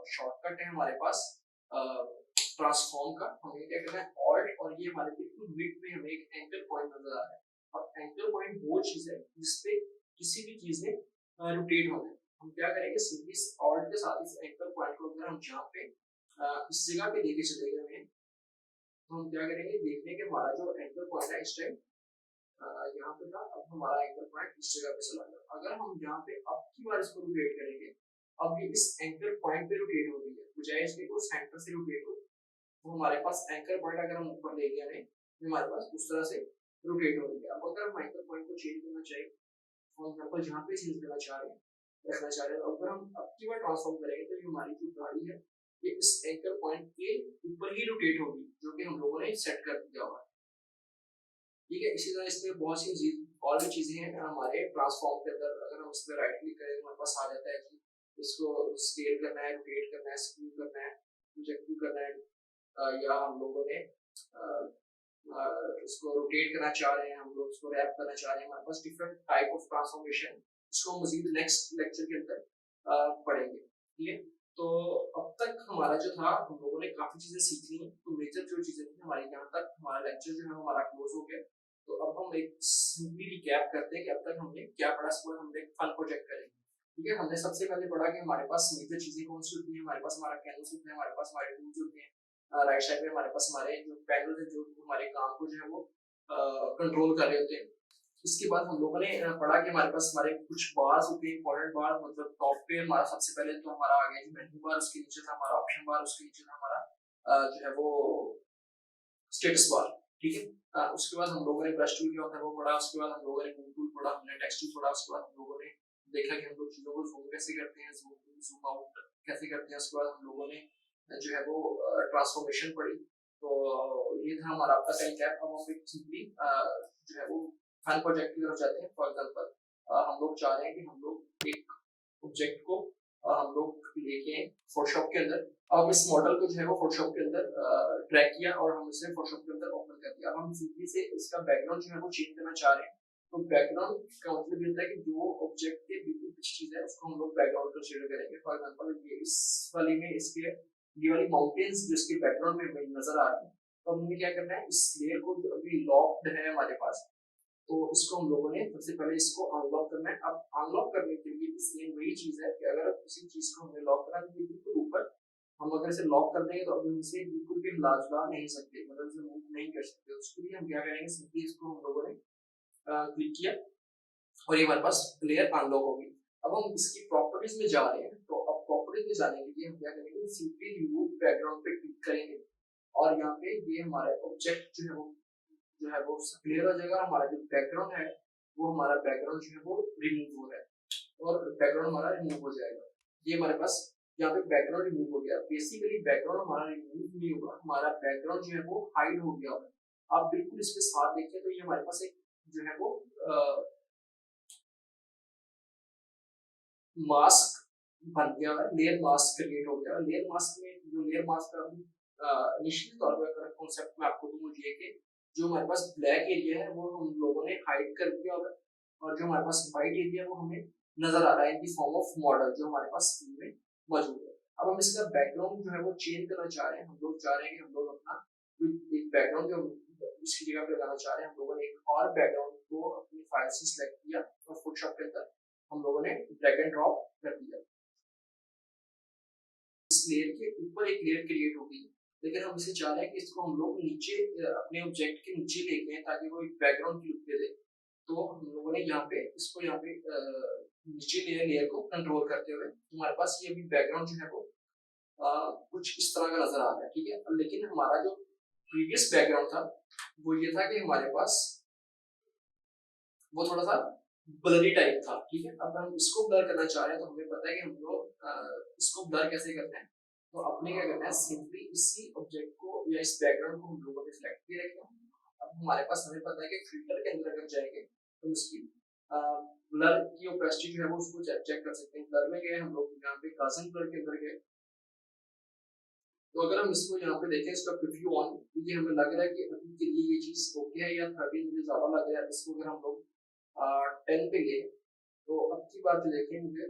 शॉर्टकट है हमारे पास ट्रांसफॉर्म का, हमें क्या करना है ऑल्ट, और ये हमारे बिल्कुल मिड में हमें एक एंकर पॉइंट नजर आ रहा है। अब एंकर पॉइंट वो चीज है जिसपे किसी भी चीज ने रोटेट होना है। हम क्या करेंगे, सिंपली ऑल्ट के साथ इस एंकर पॉइंट को अगर हम जहाँ पे इस जगह पे लेके चलेंगे हमें, तो हम क्या करेंगे, देखने के हमारा जो एंकर पॉइंट है इस टाइम यहाँ पे था, अब हमारा एंकर पॉइंट इस जगह पे चला गया। अगर हम यहाँ पे अब की बार इसको रोटेट करेंगे, अब ये इस एंकर पॉइंट पे रोटेट हो रही है, बजाय इसके को सेंटर से रोटेट हो, तो हमारे पास एंकर पॉइंट अगर हम ऊपर ले गए तो हमारे पास उस तरह से रोटेट हो रही है। अब अगर हम एंकर पॉइंट को चेंज करना चाहिए, फॉर एग्जांपल जहाँ पे चेंज करना चाह रहे हैं रखना चाह रहे हैं, अगर हम अब की बार ट्रांसफॉर्म करेंगे तो ये हमारी जो गाड़ी है ये इस एंकर पॉइंट के ऊपर ही रोटेट होगी, जो कि हम लोगों ने सेट कर दिया हुआ है। ठीक है। इसी तरह इसमें बहुत सी और भी चीजें हैं हमारे ट्रांसफॉर्म के अंदर। अगर हम उस पर राइट क्लिक करें हमारे पास आ जाता है कि इसको स्केल करना है, रोटेट करना है, स्क्रू करना है, प्रोजेक्टिव करना है, या हम लोगों ने इसको रोटेट करना चाह रहे हैं, हम लोग इसको रैप करना चाह रहे हैं। हमारे पास डिफरेंट टाइप ऑफ ट्रांसफॉर्मेशन, इसको मजीद नेक्स्ट लेक्चर के अंदर पढ़ेंगे। ठीक है। तो अब तक हमारा जो था, हम लोगों ने काफी चीजें सीख ली। तो मेजर जो चीजें थी हमारी, यहाँ तक हमारा लेक्चर जो है हमारा क्लोज हो गया। तो अब हम एक सिंपली रिकैप करते हैं कि अब तक हमने क्या पढ़ा। इसको हमने एक फन प्रोजेक्ट करेंगे। ठीक है। हमने सबसे पहले पढ़ा कि हमारे पास मेजर चीजें कौन सी होती है। हमारे पास हमारा कैनवस होता है, हमारे पास हमारे टूल्स होते हैं, राइट साइड में हमारे पास हमारे जो पैनल है जो हमारे काम को जो है वो कंट्रोल कर रहे होते हैं। इसके बाद हम लोगों ने पढ़ा कि हमारे पास हमारे कुछ बार्स होते हैं, इंपॉर्टेंट बार, मतलब टॉप पे हमारा सबसे पहले तो हमारा आ गया मेन्यू बार, उसके नीचे था हमारा ऑप्शन बार, उसके नीचे था हमारा जो है वो स्टेटस बार। ठीक है। उसके बाद हम लोगों ने ब्रश टूल क्या होता है वो पढ़ा। उसके बाद हम लोगों ने मूव टूल पढ़ा, हमने टेक्स्ट टूल पढ़ा। उसके बाद हम लोगों ने देखा कि हम लोग चीजों को जूम कैसे करते हैं, जूम आउट कैसे करते हैं। उसके बाद हम लोगों ने जो है वो ट्रांसफॉर्मेशन पढ़ी। तो ये था हमारा आपका कई कैप। अब हम एक सिंपली जो है वो फन प्रोजेक्ट की तरफ जाते हैं। फॉर एग्जांपल हम लोग चाह रहे हैं कि हम लोग एक ऑब्जेक्ट को हम लोग लेके आए फोटोशॉप के अंदर। अब इस मॉडल को जो है वो फोटोशॉप के अंदर ड्रैग किया और हम इसे फोटोशॉप के अंदर ओपन कर दिया। अब हम सिंपली से इसका बैकग्राउंड जो है वो चेंज करना चाह रहे हैं। तो बैकग्राउंड का मतलब ये होता है कि जो ऑब्जेक्ट के बिल्कुल कुछ चीज है उसको हम लोग बैकग्राउंड कंसीडर करेंगे। फॉर एग्जांपल ये इस वाली में इसके ये वाली माउंटेन्स जो इसके बैकग्राउंड में हमें नजर आ रही है, तो हमें क्या करना है, इस लेयर को जो अभी लॉक्ड है हमारे पास, तो इसको हम लोगों ने सबसे पहले इसको अनलॉक करना है। अब अनलॉक करने के लिए भी सेम वही चीज है कि अगर किसी चीज को हमने लॉक करा तो बिल्कुल ऊपर हम अगर इसे लॉक कर देंगे तो अब हम इसे बिल्कुल भी हिला जुला नहीं सकते, मतलब इसे मूव नहीं कर सकते। उसके लिए हम क्या करेंगे, सिंपली इसको हम लोगों ने क्लिक किया और ये हमारे पास लेयर अनलॉक होगी। अब हम इसकी प्रॉपर्टीज में जा रहे हैं, तो अब प्रॉपर्टीज में जाने के लिए हम क्या करेंगे, सिंपली रिमूव बैकग्राउंड पे क्लिक करेंगे और यहाँ पे ये हमारा ऑब्जेक्ट जो है वो क्लियर हो जाएगा। हमारा जो बैकग्राउंड है वो हमारा बैकग्राउंड जो है वो रिमूव हो रहा है और बैकग्राउंड हमारा रिमूव हो जाएगा। ये हमारे पास यहाँ पे बैकग्राउंड रिमूव हो गया। बेसिकली बैकग्राउंड हमारा रिमूव नहीं होगा, हमारा बैकग्राउंड जो है वो हाइड हो गया होगा। आप बिल्कुल इसके साथ देखें तो ये हमारे पास एक जो है वो मास्क बन गया है, लेयर मास्क क्रिएट हो गया है। लेयर मास्क में जो लेयर मास्क का निश्चित तौर पर अगर कॉन्सेप्ट में आपको दूं मुझे कि जो हमारे पास ब्लैक एरिया है वो हम लोगों ने हाइड कर दिया होगा और जो हमारे पास व्हाइट एरिया है वो हमें नजर आ रहा है इन दी फॉर्म ऑफ मॉडल जो हमारे पास स्क्रीन में मौजूद है। अब हम इसका बैकग्राउंड जो है वो चेंज करना चाह रहे हैं। हम लोग चाह रहे हैं कि हम लोग अपना एक बैकग्राउंड जो इसकी जगह पे लगाना चाह रहे हैं, हम लोगों ने एक और बैकग्राउंड को अपनी फाइल से सिलेक्ट किया और फोटोशॉप के अंदर हम लोगों ने ड्रैग एंड ड्रॉप कर दिया। इस लेयर के ऊपर एक लेयर क्रिएट हो गई, लेकिन हम इसे चाह रहे हैं कि इसको हम लोग नीचे अपने ऑब्जेक्ट के नीचे लेके आए ताकि वो एक बैकग्राउंड की लुक दे दे। तो हम लोगों ने यहाँ पे इसको यहाँ पे नीचे लेयर को कंट्रोल करते हुए हमारे पास ये भी बैकग्राउंड जो है वो कुछ इस तरह का नजर आ रहा है, ठीक है। लेकिन हमारा जो प्रीवियस बैकग्राउंड था वो ये था कि हमारे पास वो थोड़ा सा ब्लरी टाइप था, ठीक है। अब हम इसको ब्लर करना चाह रहे हैं तो हमें पता है कि हम लोग इसको ब्लर कैसे करते हैं। तो अपने क्या करना है, सिंपली इसी ऑब्जेक्ट को या इस बैकग्राउंड को हम लोगों ने सिलेक्ट किया रखा है। अब हमारे पास हमें पता है कि फिल्टर के अंदर अगर जाएंगे तो उसकी ब्लर की ओपेसिटी जो है वो उसको चेक कर सकते हैं। ब्लर में गए हम लोग, यहाँ पे गॉसियन ब्लर के अंदर गए, तो अगर हम इसको यहाँ पे देखें इसका प्रीव्यू ऑन, क्योंकि हमें लग रहा है कि अभी के लिए ये चीज ओके है या 13 मुझे ज्यादा लग रहा है। इसको अगर हम लोग 10 पे गए तो अब की बात देखें, मुझे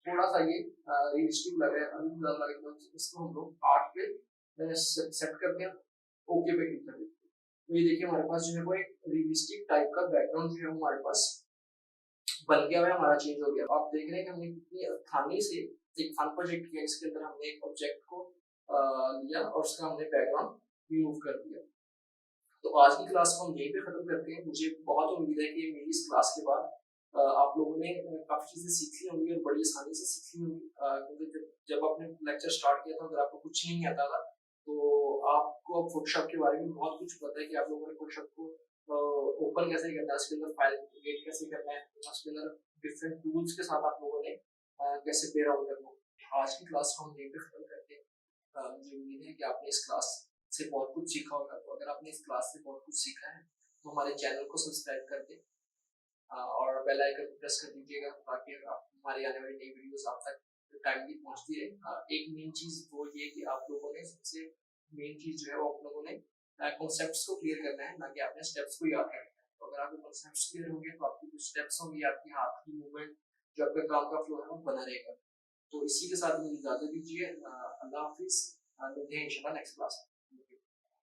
थोड़ा सा ये रियलिस्टिक लग रहा है, अभी ज्यादा लग रहा है। इसको हम लोग 8 पे सेट करते हैं, ओके पे क्लिक करते हैं। तो ये देखिए हमारे पास जो है वो एक रियलिस्टिक टाइप का बैकग्राउंड जो है हमारे पास बन गया है, हमारा चेंज हो गया। आप देख रहे हैं कि हमने कितनी आसानी से एक फन प्रोजेक्ट किया, इसके अंदर हमने एक ऑब्जेक्ट को लिया और उसका हमने बैकग्राउंड रिमूव कर दिया। तो आज की क्लास को हम यहीं पे खत्म करते हैं। मुझे बहुत उम्मीद है कि मेरी इस क्लास के बाद आप लोगों ने काफी चीजें सीख ली होंगी और बड़ी आसानी से सीख ली होंगी, क्योंकि जब आपने लेक्चर स्टार्ट किया था अगर आपको कुछ नहीं आता था तो आपको अब फोटोशॉप के बारे में बहुत कुछ पता है कि आप लोगों ने फोटोशॉप को ओपन कैसे करना है, उसके अंदर फाइल क्रिएट कैसे करना है, उसके अंदर डिफरेंट टूल्स के साथ आप लोगों ने कैसे प्ले अराउंड करना है। आज की क्लास को हम यहीं पे खत्म करते हैं। मुझे उम्मीद है कि आपने इस क्लास से बहुत कुछ सीखा होगा। तो अगर आपने इस क्लास से बहुत कुछ सीखा है तो हमारे चैनल को सब्सक्राइब करके और बेल आइकन को प्रेस कर दीजिएगा ताकि हमारी आने वाली नई वीडियोस आप तक टाइमली पहुंचती रहे। एक मेन चीज वो ये कि आप लोगों ने सबसे मेन चीज जो है वो आप लोगों ने कॉन्सेप्ट्स को क्लियर करना है, ना कि आपने स्टेप्स को याद करना है। तो अगर आपके कॉन्सेप्ट्स क्लियर होंगे तो आपकी जो स्टेप्स होंगी, आपकी हाथ की मूवमेंट, जो आपका काम का फ्लो है वो बना रहेगा। तो इसी के साथ मुझे इजाजत दीजिए। अल्लाह हाफिज, मिलते हैं इंशाल्लाह नेक्स्ट क्लास में।